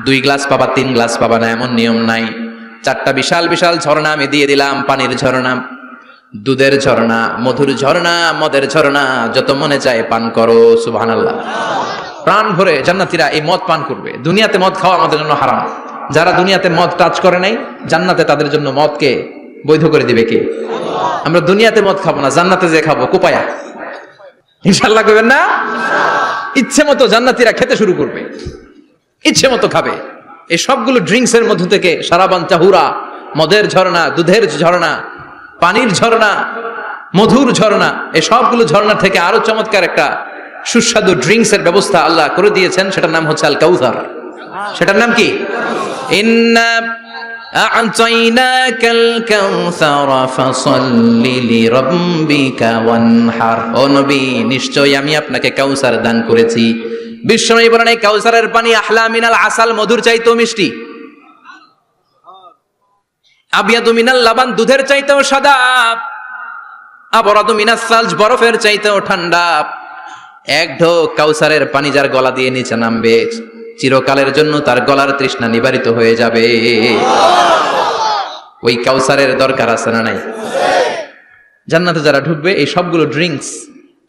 2 গ্লাস পাবা 3 গ্লাস পাবা না, এমন নিয়ম নাই। 4টা বিশাল বিশাল ঝর্ণা আমি দিয়ে দিলাম, পানির ঝর্ণা, দুধের ঝর্ণা, মধুর ঝর্ণা, মদের ঝর্ণা, যত মনে চায় পান করো। সুবহানাল্লাহ। প্রাণ ভরে জান্নাতীরা এই মদ পান করবে। দুনিয়াতে মদ খাওয়া আমাদের জন্য হারাম। যারা দুনিয়াতে মদ টাচ করে নাই, জান্নাতে তাদের জন্য মদকে বৈধ করে দিবে কে? আমরা দুনিয়াতে মদ খাবো না, জান্নাতে যে খাবো কোপায়া, ইনশাআল্লাহ করবেন না? ইচ্ছে মতো জান্নাতীরা খেতে শুরু করবে, ইচ্ছে মতো খাবে। এই সবগুলো ড্রিঙ্কস এর মধ্য থেকে সারাবান চাহুরা, মদের ঝর্ণা, দুধের ঝর্ণা, পানির ঝর্ণা, মধুর ঝর্ণা, এই সবগুলো ঝর্ণা থেকে আরো চমৎকার একটা সুস্বাদু ড্রিঙ্কস এর ব্যবস্থা আল্লাহ করে দিয়েছেন। সেটার নাম হচ্ছে আল কাউসার। সেটার নাম কি? ইন্না আ'তাইনাকাল কাউসারা ফাসাল্লি লিরাব্বিকা ওয়ানহার। ও নবী, নিশ্চয়ই আমি আপনাকে কাউসার দান করেছি। বিশ্বনবী বলেন এই কাউসারের পানি আহলা মিনাল আসাল, মধুর চাইতেও মিষ্টি। আবিয়াদু মিনাল লাবান, দুধের চাইতেও সাদা। আবরাদু মিনাস সালজ, বরফের চাইতেও ঠান্ডা। এক ঢোক কাউসারের পানি যার গলা দিয়ে নিচে নামবে, চিরকালের জন্য তার গলার তৃষ্ণা নিবারিত হয়ে যাবে। ওই কাউসারের দরকার আছে না নাই? জান্নাতে যারা ঢুকবে এই সবগুলো ড্রিঙ্কস,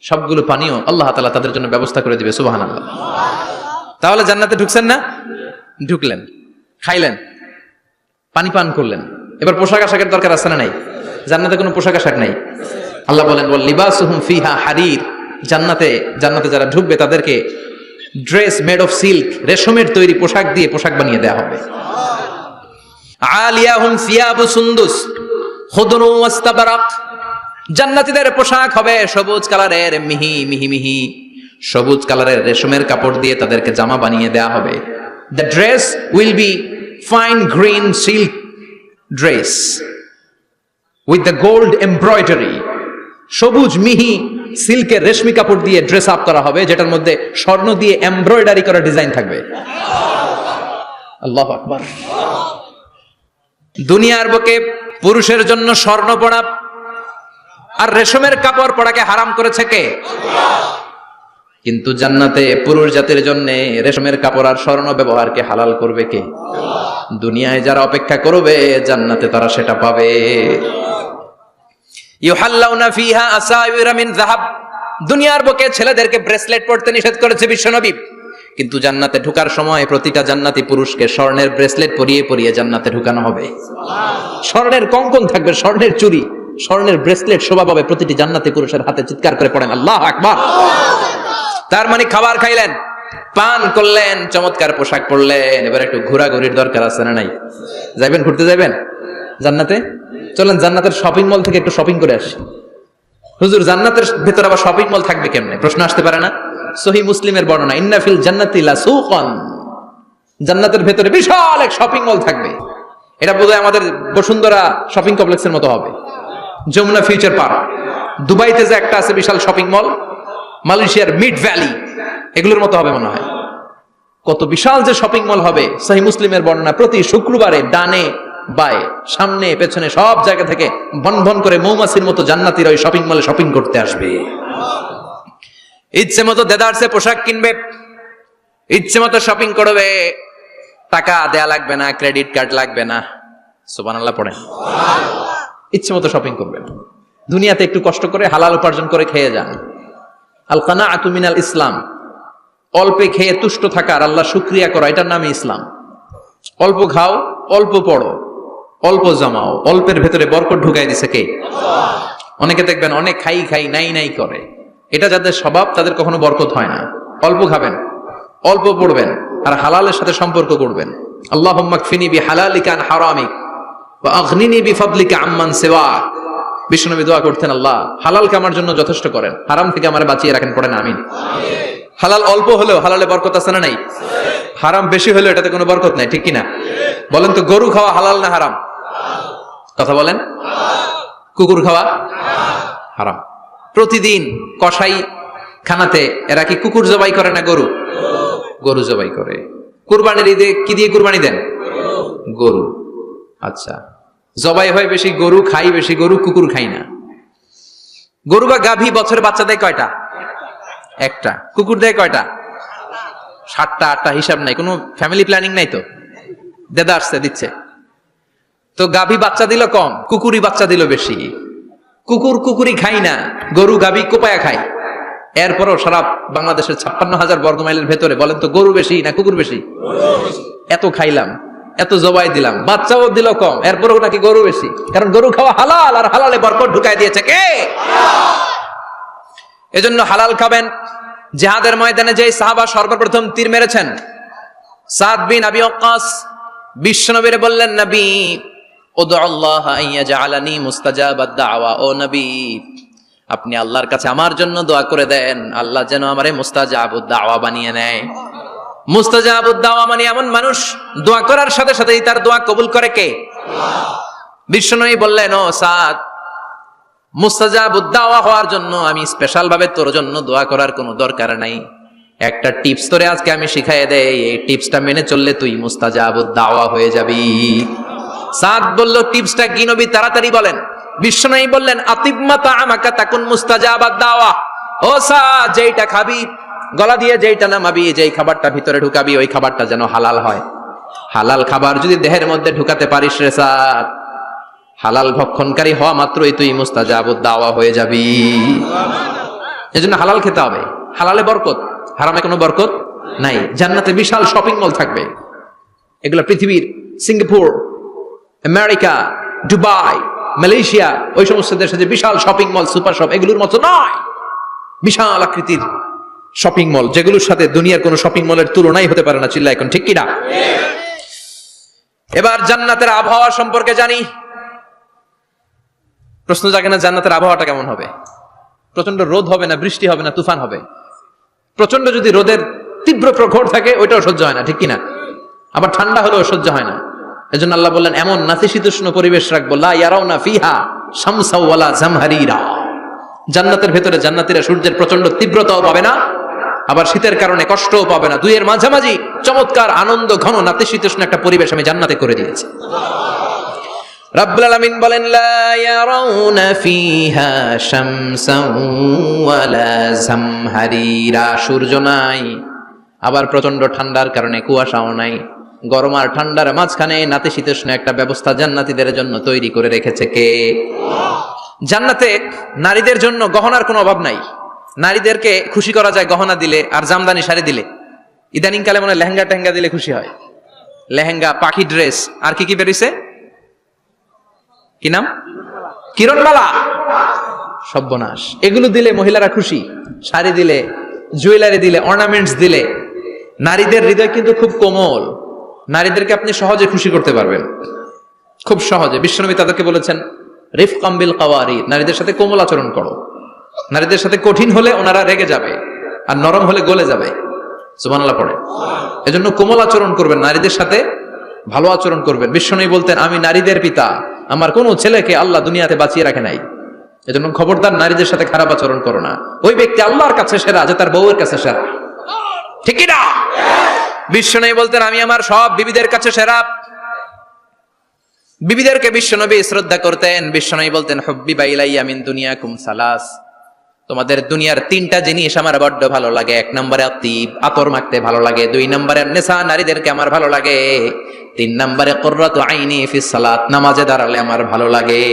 সবগুলো পানীয় আল্লাহ তাআলা তাদের জন্য ব্যবস্থা করে দিবে। সুবহানাল্লাহ। তাহলে জান্নাতে ঢুকছেন না? ঢুকলেন, খাইলেন, পানি পান করলেন, এবার পোশাক আশাকের দরকার আছে না নাই? জান্নাতে কোনো পোশাক আশাক নাই। আল্লাহ বলেন ওয়াল লিবাসুহুম ফিহা হারির। জান্নাতে যারা ঢুকবে তাদেরকে ড্রেস মেড অফ সিল্ক, রেশমের তৈরি পোশাক দিয়ে পোশাক বানিয়ে দেওয়া হবে। আলিয়াহুম সিয়াবু সুন্দুস খুদরু ওয়াস্তাবরাক। জান্নাতীদের পোশাক হবে সবুজ কালারের, মিহি মিহি মিহি সবুজ কালারের রেশমের কাপড় দিয়ে তাদেরকে জামা বানিয়ে দেওয়া হবে। The dress will be fine green silk dress with the gold embroidery. সবুজ মিহি সিল্কের রেশমি কাপড় দিয়ে ড্রেস আপ করা হবে, যেটার মধ্যে স্বর্ণ দিয়ে এমব্রয়ডারি করা ডিজাইন থাকবে। আল্লাহু আকবার। দুনিয়ার বুকে পুরুষের জন্য স্বর্ণ পরা আর রেশমের কাপড় পরাকে হারাম করেছে কে? কিন্তু জান্নাতে পুরুষ জাতির জন্য রেশমের কাপড় আর স্বর্ণ ব্যবহারকে হালাল করবে কে? দুনিয়ায় যারা অপেক্ষা করবে, জান্নাতে তারা সেটা পাবে। ইউহাল্লাউনা ফিহা আসাইরা মিন যাহাব। দুনিয়ার বুকে ছেলেদেরকে ব্রেসলেট পরতে নিষেধ করেছে বিশ্বনবী, কিন্তু জান্নাতে ঢোকার সময় প্রতিটা জান্নাতি পুরুষকে স্বর্ণের ব্রেসলেট পরিয়ে পরিয়ে জান্নাতে ঢোকানো হবে। স্বর্ণের কঙ্কন থাকবে, স্বর্ণের চুড়ি, স্বর্ণের ব্রেসলেট শোভা পাবে প্রতিটি জান্নাতি পুরুষের হাতে। চিৎকার করে পড়েন আল্লাহু আকবার। তার মানে খাবার খাইলেন, পান করলেন, চমৎকার পোশাক পরলেন, এবার একটু ঘোরাঘুরির দরকার আছে না নাই? যাইবেন, ঘুরতে যাবেন জান্নাতে? চলেন জান্নাতের শপিং মল থেকে একটু শপিং করে আসি। হুজুর জান্নাতের ভেতর আবার শপিং মল থাকবে কেমনে? প্রশ্ন আসতে পারে না? সহিহ মুসলিমের বর্ণনা, ইন্না ফিল জান্নাতি লাসুকান। জান্নাতের ভেতরে বিশাল এক শপিং মল থাকবে। এটা বোধহয় আমাদের বসুন্ধরা শপিং কমপ্লেক্সের মতো হবে, যমুনা ফিউচার পার্ক। দুবাইতে যে একটা আছে বিশাল শপিং মল, মালয়েশিয়ার মিড ভ্যালি, এগুলোর মতো হবে মনে হয়। কত বিশাল যে শপিং মল হবে। সহিহ মুসলিমের বর্ণনা, প্রতি শুক্রবারে ডানে বায়ে সামনে পেছনে সব জায়গা থেকে ভন ভন করে মৌমাছির মতো জান্নাতীরা ওই শপিং মলে শপিং করতে আসবে। ইচ্ছে মতো দেদারসে পোশাক কিনবে, ইচ্ছে মতো শপিং করবে, টাকা দেয়া লাগবে না, ক্রেডিট কার্ড লাগবে না। সুবহানাল্লাহ পড়েন। ইচ্ছে মতো শপিং করবেন। দুনিয়াতে একটু কষ্ট করে হালাল উপার্জন করে খেয়ে যান। আল কানাআতু মিনাল ইসলাম। অল্পে খেয়ে তুষ্ট থাকা আর আল্লাহ শুকরিয়া করা, এটার নামই ইসলাম। অল্প খাও, অল্প পড়ো, অল্প জমাও, অল্পের ভেতরে বরকত ঢুকাই দিছে কে? অনেকে দেখবেন অনেক খাই খাই নাই নাই করে, এটা যাদের স্বভাব তাদের কখনো বরকত হয় না। অল্প খাবেন, অল্প পড়বেন, আর হালালের সাথে সম্পর্ক করবেন। আল্লাহুম্মা কফিনি বিহালালিকা আন হারামিক ওয়া আগনিনি বিফাদলিকা আম্মান সিওয়াক। বিশ্বনবী দোয়া করতেন, আল্লাহ হালালকে আমার জন্য যথেষ্ট করেন, হারাম থেকে আমারে বাঁচিয়ে রাখেন। পড়েন আমিন। হালাল অল্প হলেও হালালে বরকত আছে না নাই? হারাম বেশি হলে এটাতে কোনো বরকত নাই, ঠিক কিনা? বলেন তো, গরু খাওয়া হালাল না হারাম? কথা বলেন। কুকুর খাওয়া হারাম। প্রতিদিন কসাই খানাতে এরা কি কুকুর জবাই করে না গরু? গরু জবাই করে। কুরবানির ঈদে কি দিয়ে কুরবানি দেন? গরু। আচ্ছা, জবাই হয় বেশি গরু, খাই বেশি গরু, কুকুর খাই না। গরু বা গাভী বছরে বাচ্চা দেয় কয়টা? একটা। কুকুর দেয় কয়টা? 7টা 8টা, হিসাব নাই, কোনো ফ্যামিলি প্ল্যানিং নাই তো, দেদা আসছে দিচ্ছে। তো গাভী বাচ্চা দিল কম, কুকুরই বাচ্চা দিল বেশি। কুকুরি খাই না, গরু গাভী কোপায়া খায়। এরপরও সারা বাংলাদেশের 56,000 বর্গমাইলের ভেতরে বলেন তো, গরু বেশি না কুকুর বেশি? এত খাইলাম, এত জবাই দিলাম, বাচ্চাও দিল কম, এরপরও নাকি গরু বেশি। কারণ গরু খাওয়া হালাল, আর হালালে বরকত ঢুকাই দিয়েছে কে? এজন্য হালাল খাবেন। জিহাদের ময়দানে যে সাহাবা সর্বপ্রথম তীর মেরেছেন, সাদ বিন আবি ওয়াক্কাস, বিশ্বনবীরে বললেন, নবী উদু আল্লাহ আইয়া জাআলানি মুস্তাজাবাদ দাওয়া, ও নবী আপনি আল্লাহর কাছে আমার জন্য দোয়া করে দেন, আল্লাহ যেন আমারে মুস্তাজাবুদ দাওয়া বানিয়ে নেয়। মুস্তাজাবুদ দাওয়া মানে এমন মানুষ দোয়া করার সাথে সাথেই তার দোয়া কবুল করে কে? বিশ্বনবী বললেন, ও সাদ, মুস্তাজাবুদ দাওয়া হওয়ার জন্য আমি স্পেশাল ভাবে তোর জন্য দোয়া করার কোনো দরকার নাই। একটা টিপস তোরে আজকে আমি শিখাইয়ে দেই, এই টিপসটা মেনে চললে তুই মুস্তাজাবুদ দাওয়া হয়ে যাবি। সাদ বলল, টিপসটা কি নবী? তাড়াতাড়ি বলেন। বিশ্বনবী বললেন, আতিবমা তাআমাকা তাকুন মুস্তাজাবাদ দাওয়া। ও সাদ, যেইটা খাবি, গলা দিয়ে যেইটা নামাবি, যেই খাবারটা ভিতরে ঢুকাবি, ওই খাবারটা যেন হালাল হয়। হালাল খাবার যদি দেহের মধ্যে ঢুকাতে পারিস রে সাদ, হালাল ভক্ষণকারী হওয়া মাত্রই তুই মুস্তাজাবুদ দাওয়া হয়ে যাবি। এজন্য হালাল খেতে হবে, হালালে বরকত, হারামে কোনো বরকত নাই। জান্নাতে বিশাল শপিং মল থাকবে, এগুলো পৃথিবীর সিঙ্গাপুর, আমেরিকা, দুবাই, মালয়েশিয়া, ওই সমস্ত দেশে যে বিশাল শপিং মল, সুপার শপ, এগুলোর মতো নয়। বিশাল আকৃতির শপিং মল, যেগুলোর সাথে দুনিয়ার কোনো শপিং মলের তুলনাই হতে পারে না। চিল্লা এখন ঠিক কিনা? এবার জান্নাতের আবহাওয়া সম্পর্কে জানি। প্রশ্ন জাগে না, জান্নাতের আবহাওয়াটা কেমন হবে? প্রচন্ড রোদ হবে না, বৃষ্টি হবে না, তুফান হবে? প্রচন্ড যদি রোদের তীব্র প্রখর থাকে, ওইটাও সহ্য হয় না, ঠিক কিনা? আবার ঠান্ডা হলেও সহ্য হয় না। এজন্য আল্লাহ বললেন, এমন নাতিশীতোষ্ণ পরিবেশ রাখবো, লা ইয়ারাউনা ফিহা শামসা ওয়ালা জামহারিরা। জান্নাতের ভেতরে জান্নাতীরা সূর্যের প্রচন্ড তীব্রতাও পাবে না, আবার শীতের কারণে কষ্টও পাবে না। দুইয়ের মাঝামাঝি চমৎকার আনন্দ ঘন নাতিশীতোষ্ণ একটা পরিবেশ আমি জান্নাতে করে দিয়েছি। রাব্বুল আলামিন বলেন, লা ইয়ারাউনা ফিহা শামসান ওয়ালা জামহারিরা। সূর্য নাই, আবার প্রচন্ড ঠান্ডার কারণে কুয়াশাও নাই। গরম আর ঠান্ডার মাঝখানে নাতিশীতোষ্ণ একটা ব্যবস্থা জান্নাতীদের জন্য তৈরি করে রেখেছে কে? জান্নাতে নারীদের জন্য গহনার কোনো অভাব নাই। নারীদেরকে খুশি করা যায় গহনা দিলে আর জামদানি শাড়ি দিলে। ইদানিং কালে মনে লেহেঙ্গা টেহেঙ্গা দিলে খুশি হয়। লেহেঙ্গা, পাখি ড্রেস, আর কি কি বেরিয়েছে, কি নাম? কিরণমালা, সর্বনাশ। এগুলো দিলে মহিলারা খুশি। শাড়ি দিলে, জুয়েলারি দিলে, অর্নামেন্টস দিলে। নারীদের হৃদয় কিন্তু খুব কোমল, নারীদেরকে আপনি সহজে খুশি করতে পারবেন, খুব সহজে। বিশ্বনবী তাদেরকে বলেছেন, রিফকাম বিল কাওয়ারিদ, নারীদের সাথে কোমল আচরণ করো। নারীদের সাথে কঠিন হলে ওনারা রেগে যাবে, আর নরম হলে গলে যাবে। সুবহানাল্লাহ পড়ে। এজন্য কোমল আচরণ করবেন, নারীদের সাথে ভালো আচরণ করবেন। বিশ্বনবী বলতেন, আমি নারীদের পিতা, আমার কোন ছেলেকে আল্লাহ দুনিয়াতে বাঁচিয়ে রাখে নাই। এজন্য খবরদার নারীদের সাথে খারাপ আচরণ করো না। ওই ব্যক্তি আল্লাহর কাছে সেরা যে তার বউয়ের কাছে সেরা, ঠিক কি না? বিশ্বনবী বলতেন, আমি আমার সব বিবিদের কাছে সেরা। বিবিদেরকে বিশ্বনবী শ্রদ্ধা করতেন। বিশ্বনবী বলতেন, হুব্বিবা ইলাইয়া মিন দুনিয়াকুম সালাস, তোমাদের দুনিয়ার 3টা জিনিস আমার বড্ড ভালো লাগে। 1 নম্বরে আতিব, আতর মাখতে ভালো লাগে। 2 নম্বরে নেশা, নারীদেরকে আমার ভালো লাগে। 3 নম্বরে কুররাতু আইনি ফিস সালাত, নামাজে দাঁড়ালে আমার ভালো লাগে।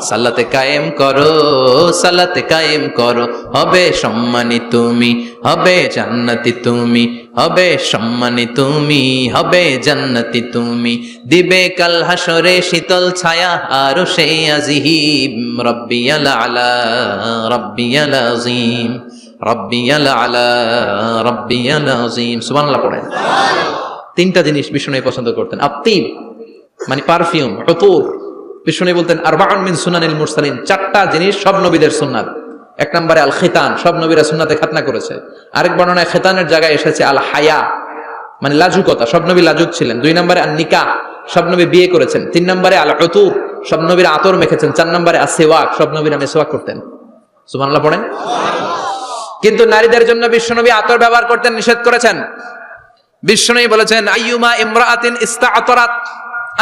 সালাতে কায়েম করো, সালাতে কায়েম করো, হবে সম্মানী তুমি, হবে জান্নাতি তুমি, হবে সম্মানী তুমি, হবে জান্নাতি তুমি। দিবে কাল হাসরে শীতল ছায়া আরশে আজিম। রব্বিয়াল আলা, রব্বিয়াল আযীম, রব্বিয়াল আলা, রব্বিয়াল আযীম। সুবহানাল্লাহ পড়েন। 3টা জিনিস বিষ্ণু পছন্দ করতেন। আতিব মানে পারফিউম, উতুর। বিষ্ণু বলতেন, আরবাউন মিন সুনানিল মুরসালিন, 4টা জিনিস সব নবীদের সুন্নাত। 1 নম্বরে আল খিতান, সব নবীরা সুন্নাতে খাতনা করেছে। আরেক বর্ণনায় খিতানের জায়গায় এসেছে আল হায়া, মানে লাজুকতা, সব নবী লাজুক ছিলেন। 2 নম্বরে আন নিকাহ, সব নবী বিয়ে করেছেন। 3 নম্বরে আল উতুর, সব নবীর আতর মেখেছেন। 4 নম্বরে আসওয়াক, সব নবীরা মেসওয়াক করতেন। সুবহানাল্লাহ পড়েন। কিন্তু নারীদের জন্য বিশ্বনবী আতর ব্যবহার করতে নিষেধ করেছেন। বিশ্বনবী বলেছেন আইয়ুমা ইমরাআতিন ইস্তাআতারাত,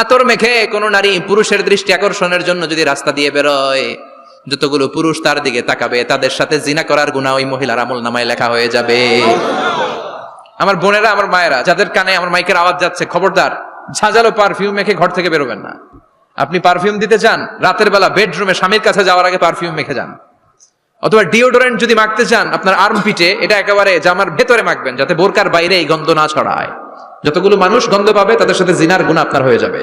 আতর মেখে কোন নারী পুরুষের দৃষ্টি আকর্ষণের জন্য যদি রাস্তা দিয়ে বেরোয়, যতগুলো পুরুষ তার দিকে তাকাবে তাদের সাথে জিনা করার গুনাহ ওই মহিলার আমলনামায় লেখা হয়ে যাবে। আমার বোনেরা, আমার মায়েরা, যাদের কানে আমার মাইকের আওয়াজ যাচ্ছে, খবরদার ঝাঁঝালো পারফিউম মেখে ঘর থেকে বেরোবেন না। আপনি পারফিউম দিতে চান, রাতের বেলা বেডরুমে স্বামীর কাছে যাওয়ার আগে পারফিউম মেখে যান। অথবা ডিওডোরেন্ট যদি মাখতে চান, আপনার আর্মপিটে এটা একেবারে জামার ভেতরে মাখবেন, যাতে বোরকার বাইরে এই গন্ধ না ছড়ায়। যতগুলো মানুষ গন্ধ পাবে তাদের সাথে জিনার গুনাহ আপনার হয়ে যাবে।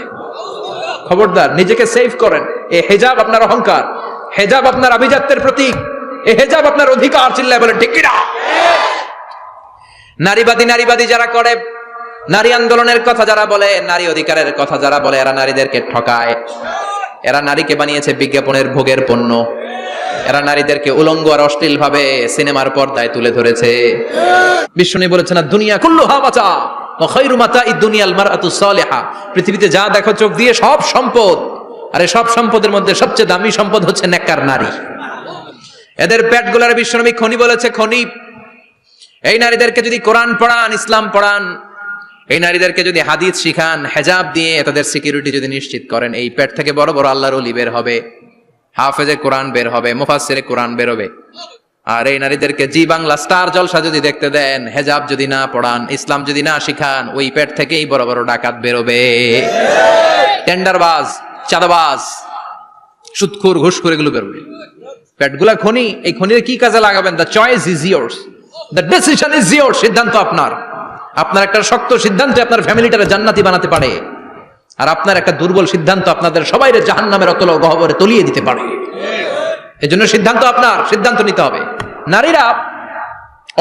খবরদার, নিজেকে সেভ করেন। এই হিজাব আপনার অহংকার, হিজাব আপনার আভিজাত্যের প্রতীক, এই হিজাব আপনার অধিকার। চিল্লায় বলেন ঠিক কিনা? নারীবাদী যারা করে, নারী আন্দোলনের কথা যারা বলে, নারী অধিকারের কথা যারা বলে, এরা নারীদেরকে ঠকায়। এরা নারীকে বানিয়েছে বিজ্ঞাপনের ভোগের পণ্য। এরা নারীদেরকে উলঙ্গ আর অশ্লীল ভাবে সিনেমার পর্দায় তুলে ধরেছে। বিশ্বনবী বলেছেন দুনিয়া কুল্লুহা মাতা ওয়া খায়রু মাতা'id দুনিয়াল মারআতু সালিহা। পৃথিবীতে যা দেখো চোখ দিয়ে সব সম্পদ, আর এই সব সম্পদের মধ্যে সবচেয়ে দামি সম্পদ হচ্ছে নেককার নারী। এদের পেটগুলার বিশ্বনবী খনি বলেছে, খনি। এই নারীদেরকে যদি কোরআন পড়ান, ইসলাম পড়ান, এই নারীদেরকে যদি হাদিস শিখান, হেজাব দিয়ে তাদের সিকিউরিটি যদি নিশ্চিত করেন, এই পেট থেকে বড় বড় আল্লাহর ওলি বের হবে, হাফেজে কোরআন বের হবে, মুফাসসিরে কোরআন বের হবে। আর এই নারীদেরকে জি বাংলা স্টার জলসা যদি দেখতে দেন, হেজাব যদি না পড়ান, ইসলাম যদি না শিখান, ওই পেট থেকেই বড় বড় ডাকাত বেরোবে, টেন্ডারবাজ, চাঁদাবাজ, সুদখোর, ঘুষখোর, এগুলো বেরোবে। পেটগুলা খনি, এই খনির কি কাজে লাগাবেন? The choice is years, the decision is years. সিদ্ধান্ত আপনার। আপনার একটা শক্ত সিদ্ধান্ত আপনার ফ্যামিলিটারে জান্নাতি বানাতে পারে, আর আপনার একটা দুর্বল সিদ্ধান্ত আপনাদের সবাইরে জাহান্নামের অতল গহ্বরে তলিয়ে দিতে পারে। এজন্য সিদ্ধান্ত আপনার, সিদ্ধান্ত নিতে হবে। নারীরা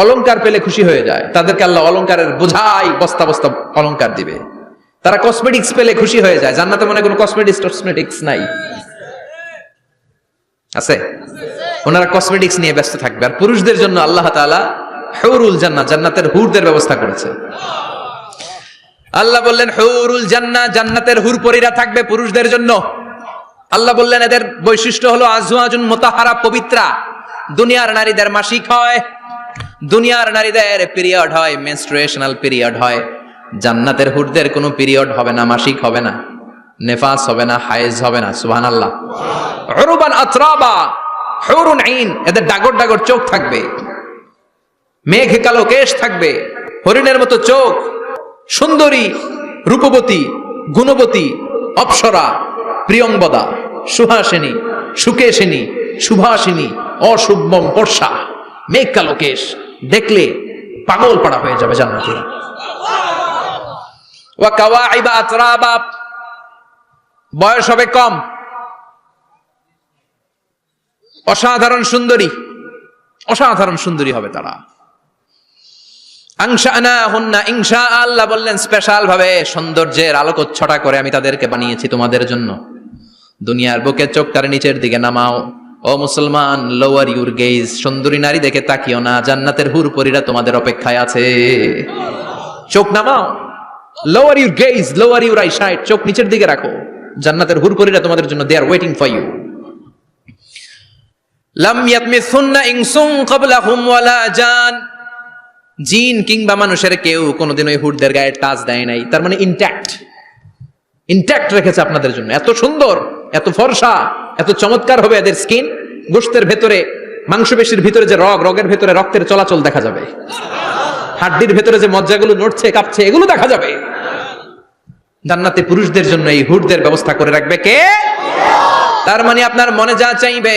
অলংকার পেলে খুশি হয়ে যায়, তাদেরকে আল্লাহ অলংকারের বোঝাই বস্তা বস্তা অলংকার দিবে। তারা কসমেটিক্স পেলে খুশি হয়ে যায়। জান্নাতে মনে কোনো কসমেটিক্স নাই, আছে? ওনারা কসমেটিক্স নিয়ে ব্যস্ত থাকবে। আর পুরুষদের জন্য আল্লাহ তাআলা হুরুল জান্নাহ, জান্নাতের হুরদের ব্যবস্থা করেছে। আল্লাহ বললেন হুরুল জান্নাহ, জান্নাতের হুর পরীরা থাকবে পুরুষদের জন্য। আল্লাহ বললেন এদের বৈশিষ্ট্য হলো আজওয়াজুন মুতাহহারা, পবিত্রা। দুনিয়ার নারীদের মাসিক হয়, দুনিয়ার নারীদের পিরিয়ড হয়, মেনস্ট্রুয়েশনাল পিরিয়ড হয়। জান্নাতের হুরদের কোনো পিরিয়ড হবে না, মাসিক হবে না, নেফাস হবে না, হায়েজ হবে না। সুবহানাল্লাহ। উরবান আতরাবা, হুরুন আইন, এদের ডাগর ডাগর চোখ থাকবে, মেঘ কালো কেশ থাকবে, হরিণের মতো চোখ, সুন্দরী, রূপবতী, গুণবতী, অপ্সরা, প্রিয়ংবদা, সুহাসিনী, সুকেশিনী, সুভাষিনী, অশুভম বর্ষা, মেঘ কালো কেশ, দেখলে পাগল পাড়া হয়ে যাবে জান্নাতীরা। ওয়া কাওয়াইবা আতরাবা, বয়স হবে কম, অসাধারণ সুন্দরী, অসাধারণ সুন্দরী হবে তারা। আনশানাহুন্না ইনশা, আল্লাহ বললেন স্পেশাল ভাবে সৌন্দর্যের আলোকচ্ছটা করে আমি তাদেরকে বানিয়েছি তোমাদের জন্য। দুনিয়ার বুকে চোখটার নিচের দিকে নামাও। ও মুসলমান, লোয়ার ইউর গেজ, সুন্দরী নারী দেখে তাকিও না, জান্নাতের হুর পরীরা তোমাদের অপেক্ষায় আছে। চোখ নামাও, lower your gauge, lower your eyesight, চোখ নিচের দিকে রাখো, জান্নাতের হুর পরীরা তোমাদের জন্য, দে আর ওয়েটিং ফর ইউ। লাম ইয়াতমিসুন্না ইনসুন ক্বাবলাহুম ওয়ালা জান, জিন কিংবা মানুষের কেউ কোনোদিন ওই হুরদের গায়ে টাচ দেয় নাই। তার মানে ইনট্যাক্ট রেখেছে আপনাদের জন্য। এত সুন্দর, এত ফর্সা, এত চমৎকার হবে এদের স্কিন। গোশতের ভেতরে, মাংসপেশির ভিতরে যে রগের ভেতরে রক্তের চলাচল দেখা যাবে, হাড্ডির ভেতরে যে মজ্জাগুলো নড়ছে কাঁপছে এগুলো দেখা যাবে। জান্নাতে পুরুষদের জন্য এই হুরদের ব্যবস্থা করে রাখবে কে? তার মানে আপনার মনে যা চাইবে,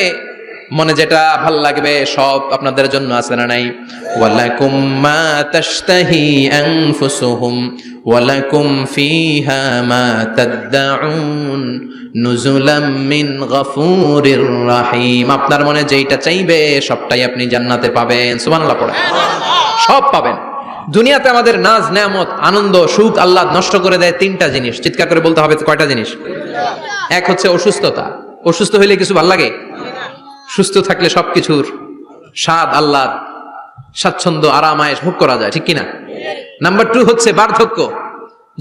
মনে যেটা ভাল লাগবে সব আপনাদের জন্য আছে না নাই? ওয়ালাকুম মা তাশতাহি আনফুসুহুম ওয়ালাকুম ফিহা মা তাদউন নুজুলাম মিন গফুরির রহিম। আপনার মনে যেটা চাইবে সবটাই আপনি জান্নাতে পাবেন। সুবহানাল্লাহ পড়ে সব পাবেন। দুনিয়াতে আমাদের নাজ নেয়ামত, আনন্দ, সুখ আল্লাহ নষ্ট করে দেয় 3টা জিনিস। চিৎকার করে বলতে হবে কয়টা জিনিস? এক হচ্ছে অসুস্থতা। অসুস্থ হইলে কিছু ভাল লাগে? সুস্থ থাকলে সবকিছুর স্বাদ, আল্লাহর স্বাচ্ছন্দ্য, আরাম, আয়েশ ভোগ করা যায়, ঠিক কিনা? নাম্বার 2 হচ্ছে বার্ধক্য।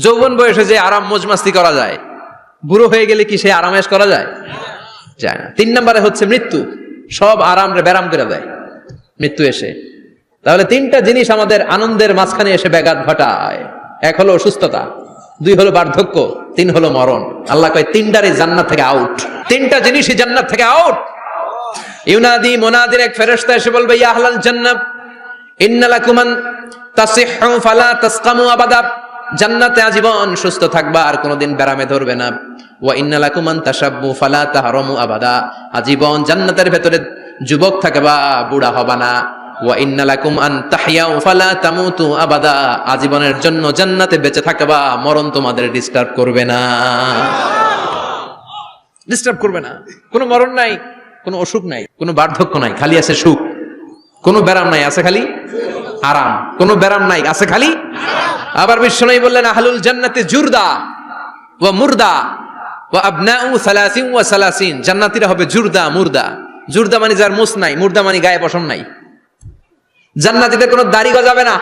যৌবন বয়সে যে আরাম মজমাস্তি করা যায়, বুড়ো হয়ে গেলে কি সে আরামেশ করা যায়? যায় না। 3 নম্বরে হচ্ছে মৃত্যু। সব আরাম রে ব্যারাম করে দেয় মৃত্যু এসে। তাহলে 3টা জিনিস আমাদের আনন্দের মাঝখানে এসে ব্যাঘাত ঘটায়। 1 হলো অসুস্থতা, 2 হলো বার্ধক্য, 3 হলো মরণ। আল্লাহ কয় 3টারই জান্নাত থেকে আউট। 3টা জিনিসই জান্নাত থেকে আউট। ইউনাদি মুনাদির এক ফেরেশতা এসে বলবে, ইয়া আহলাল জান্নাত ইন্না লাকুম আন তাসিহু ফালা তাসকামু আবাদা। জান্নাতে আজীবন সুস্থ থাকবা, আর কোনোদিন ব্যারামে ধরবে না। ওয়া ইন্না লাকুম আন তাশাব্বু ফালা তাহরামু আবাদা। আজীবন জান্নাতের ভেতরে যুবক থাকবা, বুড়া হবা না। ওয়া ইন্না লাকুম আন তাহইয়াউ ফালা তামুতু আবাদা। আজীবনের জন্য জান্নাতে বেঁচে থাকবা, মরণ তোমাদের ডিস্টার্ব করবে না। ডিস্টার্ব করবে না। কোনো মরণ নাই, কোনো অসুখ নাই, কোনো বার্ধক্য নাই, খালি আছে সুখ। কোনো ব্যারাম নাই, আছে খালি আরাম। কোনো ব্যারাম নাই, আছে খালি আবার বিশ্বনবী বললেন, আহলুল জান্নাতি জুরদা ওয়া মুরদা ওয়া আবনাউ 30 ওয়া 30। জান্নাতীরা হবে জুরদা মুরদা। জুরদা মানে যার মুছ নাই, মুরদা মানে গায়ে পশম নাই। জান্নাতীদের কোনো দাড়ি গজাবে না।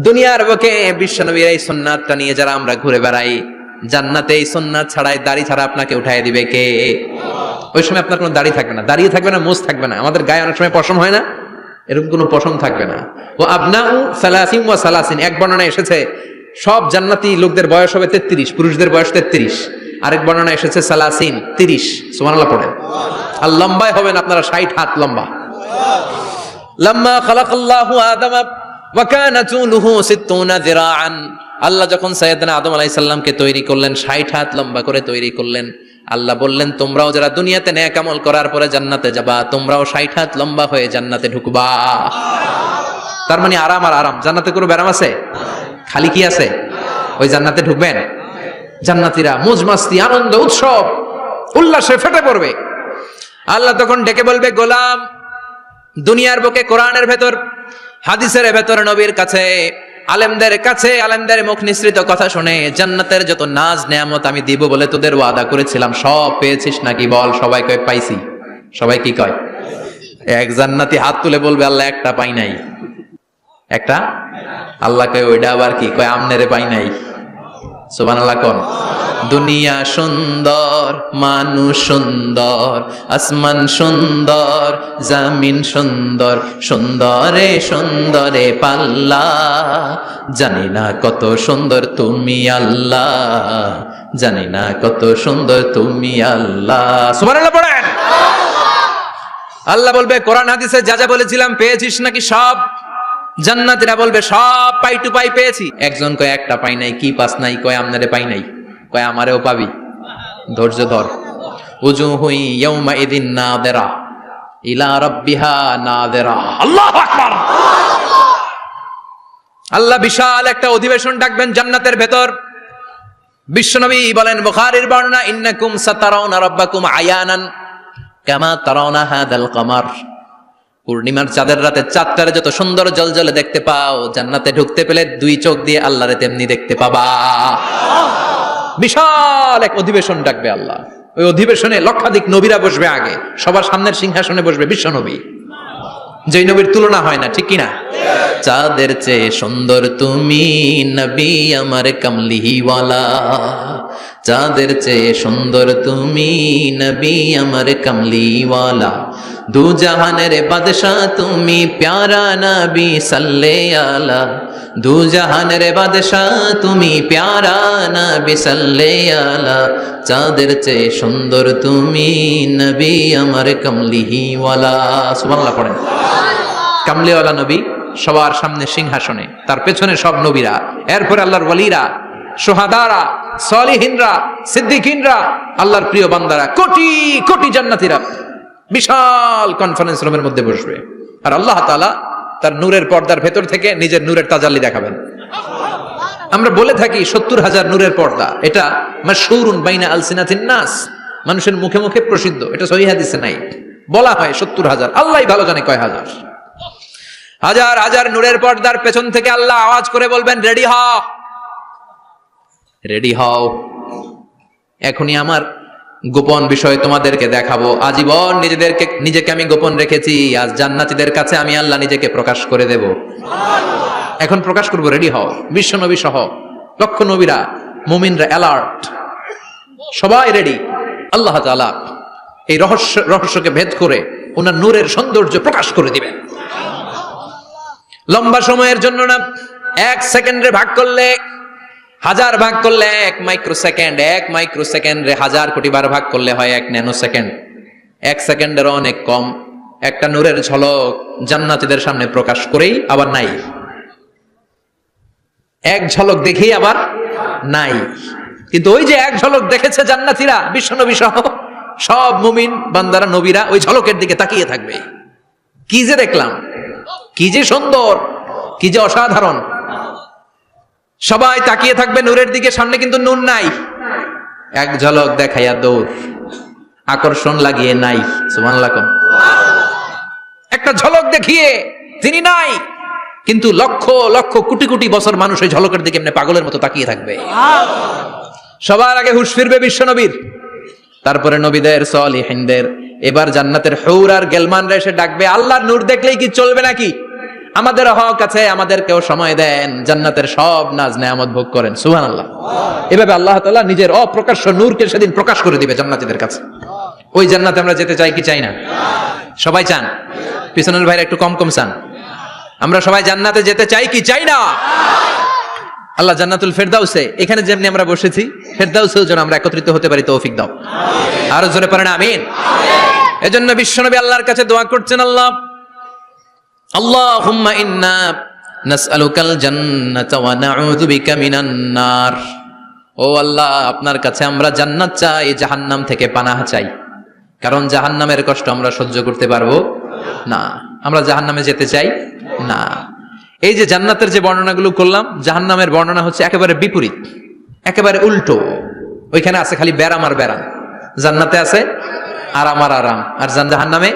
দুনিয়ার বুকে বিশ্বনবীর এই সুন্নাতটা নিয়ে যারা আমরা ঘুরে বেড়াই, জান্নাতে এই সুন্নাত ছাড়াই দাড়ি ছাড়া আপনাকে উঠায় দিবে কে? ওই সময় আপনার কোনো দাড়ি থাকবে না, দাঁড়িয়ে থাকবে না, মুছ থাকবে না। আমাদের গায়ে অনেক সময় পশম হয় না, এরকম কোনো পশম থাকবে না। ও আবনাউ 30 ওয়া 30। এক বর্ণনায় এসেছে সব জান্নাতি লোকদের বয়স হবে 33, পুরুষদের বয়স 33। আরেক বর্ণনায় এসেছে 30। সুবহানাল্লাহ পড়েন। আর লম্বায় হবেন আপনারা 60 হাত লম্বা। লাম্মা খালাকাল্লাহু আদামা ওয়া কানা তুলুহু 60 যিরাআন। আল্লাহ যখন সাইয়েদনা আদম আলাইহিস সালামকে তৈরি করলেন, 60 হাত লম্বা করে তৈরি করলেন। আল্লাহ বললেন, তোমরাও যারা দুনিয়াতে নেক আমল করার পরে জান্নাতে যাবা, তোমরাও 60 হাত লম্বা হয়ে জান্নাতে ঢুকবা। তার মানে আরাম আর আরাম। জান্নাতে কোনো ব্যারাম আছে? খালি কি আছে? ওই জান্নাতে ঢুকবেন, জান্নাতীরা মজমাস্তি, আনন্দ, উৎসব, উল্লাসে ফেটে পড়বে। আল্লাহ তখন ডেকে বলবে, গোলাম, দুনিয়ার বুকে কোরআনের ভেতর, হাদিসের ভেতর, নবীর কাছে, আলেমদের কাছে, আলেমদের মুখ নিঃসৃত কথা শুনে জান্নাতের যত নাজ নেয়ামত আমি দিব বলে তোদের ওয়াদা করেছিলাম, সব পেয়েছিস নাকি বল? সবাই কয় পাইছি। সবাই কি কয়? এক জান্নাতি হাত তুলে বলবে, আল্লাহ একটা পাই নাই। একটা? আল্লাহ কয় ওইটা আবার কি? কয় আমনেরে পাই নাই। সুবহানাল্লাহ কোন? দুনিয়া সুন্দর, মানুষ সুন্দর, আসমান সুন্দর, জামিন সুন্দর, সুন্দরে সুন্দরে পাল্লা। জানি না কত সুন্দর তুমি আল্লাহ, জানি না কত সুন্দর তুমি আল্লাহ। সুবহানাল্লাহ পড়েন। আল্লাহ বলবে, কোরআন হাদিসে যা যা বলেছিলাম পেয়েছিস নাকি সব? জান্নাতীরা বলবে, সব পাই টু পাই পেয়েছি। একজন কয় একটা পাই নাই। কি পাস নাই? কয় আমনারে পাই নাই। কয় আমারেও পাবি, ধৈর্য ধর। উজুহু ইয়াউমা ইদিন নাযিরা ইলা রাব্বিহা নাযিরা। আল্লাহু আকবার। আল্লাহ বিশাল একটা অধিবেশন ডাকবেন জান্নাতের ভেতর। বিশ্বনবী বলেন, বুখারীর বর্ণনা, ইন্নাকুম সাতারাউনা রাব্বাকুম আয়ানান কামা তারাউনা হাদাল কমার। পূর্ণিমার চাঁদের রাতে চাঁদটারে যত সুন্দর জলজলে দেখতে পাও, জান্নাতে ঢুকতে পেলে 2 চোখ দিয়ে আল্লাহরে তেমনি দেখতে পাবা। বিশাল এক অধিবেশন ডাকবে আল্লাহ। ওই অধিবেশনে লক্ষাধিক নবীরা বসবে। আগে সবার সামনের সিংহাসনে বসবে বিশ্বনবী, যেই নবীর তুলনা হয় না, ঠিক কিনা? চাঁদের চেয়ে সুন্দর তুমি নবী আমার কামলিওয়ালা, চাঁদের চেয়ে সুন্দর তুমি নবী আমার কামলিওয়ালা। দু জাহানের বাদশাহ তুমি প্যারা নবী সাল্লে আলা, দু জাহানের বাদশাহ তুমি প্যারা নবী সাল্লে আলা। চাঁদের চেয়ে সুন্দর তুমি নবী আমার কামলিওয়ালা। সুবহানাল্লাহ পড়েন। কামলিওয়ালা নবী সবার সামনে সিংহাসনে, তার পেছনে সব নবীরা, এরপরে আল্লাহর ওয়ালিরা, শুহাদারা, সালিহিনরা, সিদ্দিকিনরা, আল্লাহর প্রিয় বান্দারা, কোটি কোটি জান্নাতীরা বিশাল কনফারেন্স রুমের মধ্যে বসবে। আর আল্লাহ তাআলা তার নূরের পর্দার ভেতর থেকে নিজের নূরের তাজাল্লি দেখাবেন। আমরা বলে থাকি 70,000 নূরের পর্দা, এটা মাশহুরুন বাইনা আলসিনাতিন নাস, মানুষের মুখে মুখে প্রসিদ্ধ। এটা সহিহ হাদিসে নাই, বলা হয় 70,000, আল্লাহই ভালো জানে কয় হাজার। হাজার হাজার নূরের পর্দার পেছন থেকে আল্লাহ আওয়াজ করে বলবেন, রেডি হও, রেডি হও, এখনই আমার গোপন বিষয় তোমাদেরকে দেখাবো। আজীবন নিজেকে আমি গোপন রেখেছি, আজ জান্নাতীদের কাছে আমি আল্লাহ নিজেকে প্রকাশ করে দেব। এখন প্রকাশ করব, রেডি হও। বিশ্ব নবী সহ লক্ষ নবীরা, মুমিনরা অ্যালার্ট, সবাই রেডি। আল্লাহ তাআলা এই রহস্যকে ভেদ করে ওনার নূরের সৌন্দর্য প্রকাশ করে দিবেন। লম্বা সময়ের জন্য না, 1 সেকেন্ডে ভাগ করলে, 1000 ভাগ করলে 1 মাইক্রোসেকেন্ড, 1 মাইক্রোসেকেন্ডে 1000 কোটি বার ভাগ করলে হয় 1 ন্যানো সেকেন্ড। 1 সেকেন্ডের অনেক কম একটা নূরের ঝলক জান্নাতীদের সামনে প্রকাশ করেই আবার নাই। এক ঝলক দেখেই আবার নাই। কিন্তু ওই যে এক ঝলক দেখেছে জান্নাতীরা, বিশ্বনবী সহ সব মুমিন বান্দারা, নবীরা ওই ঝলকের দিকে তাকিয়ে থাকবে। কি যে দেখলাম, কি যে সুন্দর, কি যে অসাধারণ। সবাই তাকিয়ে থাকবে নূরের দিকে, সামনে কিন্তু নূর নাই। এক ঝলক দেখাইয়া দৌড়, আকর্ষণ লাগিয়ে নাই। সুবহানাল্লাহ। একটা ঝলক দেখিয়ে তিনি নাই, কিন্তু লক্ষ লক্ষ কোটি কোটি বছর মানুষ ওই ঝলকের দিকে এমনি পাগলের মতো তাকিয়ে থাকবে। সবার আগে হুঁশ ফিরবে বিশ্বনবীর, তারপরে নবীদের, সালিহিনদের। এবার জান্নাতের হুর আর গেলমানরা এসে ডাকবে, আল্লাহর নূর দেখলেই কি চলবে নাকি? আমাদের হক আছে, আমাদেরকেও সময় দেন, জান্নাতের সব নাজ নেয়ামত ভোগ করেন। সুবহানাল্লাহ। এভাবে আল্লাহ তাআলা নিজের অপ্রকাশ্য নূরকে সেদিন প্রকাশ করে দিবে জান্নাতীদের কাছে। ওই জান্নাতে আমরা যেতে চাই কি চাই না? সবাই চান? পিছনের ভাইরা একটু কম কম চান। আমরা সবাই জান্নাতে যেতে চাই কি চাই না? আল্লাহ জান্নাতুল ফেরদাউসে, এখানে যেমনি আমরা বসেছি, ফেরদাউসেও যেন আমরা একত্রিত হতে পারি, তৌফিক দাও। আরো জোরে পড়েন আমিন। এজন্য বিশ্বনবী আল্লাহর কাছে দোয়া করছেন, আল্লাহ আল্লাহুম্মা ইন্না নাসআলুকাল জান্নাতা ওয়া নাউযু বিকা মিনান নার। ও আল্লাহ, আপনার কাছে আমরা জান্নাত চাই, জাহান্নাম থেকে পানাহ চাই। কারণ জাহান্নামের কষ্ট আমরা সহ্য করতে পারবো না, আমরা জাহান্নামে যেতে চাই না। এই যে জান্নাতের যে বর্ণনাগুলো করলাম, জাহান্নামের বর্ণনা হচ্ছে একেবারে বিপরীত, একেবারে উল্টো। ওইখানে আছে খালি ব্যারাম আর ব্যারাম, জান্নাতে আছে আরাম আর আরাম, আর জাহান্নামে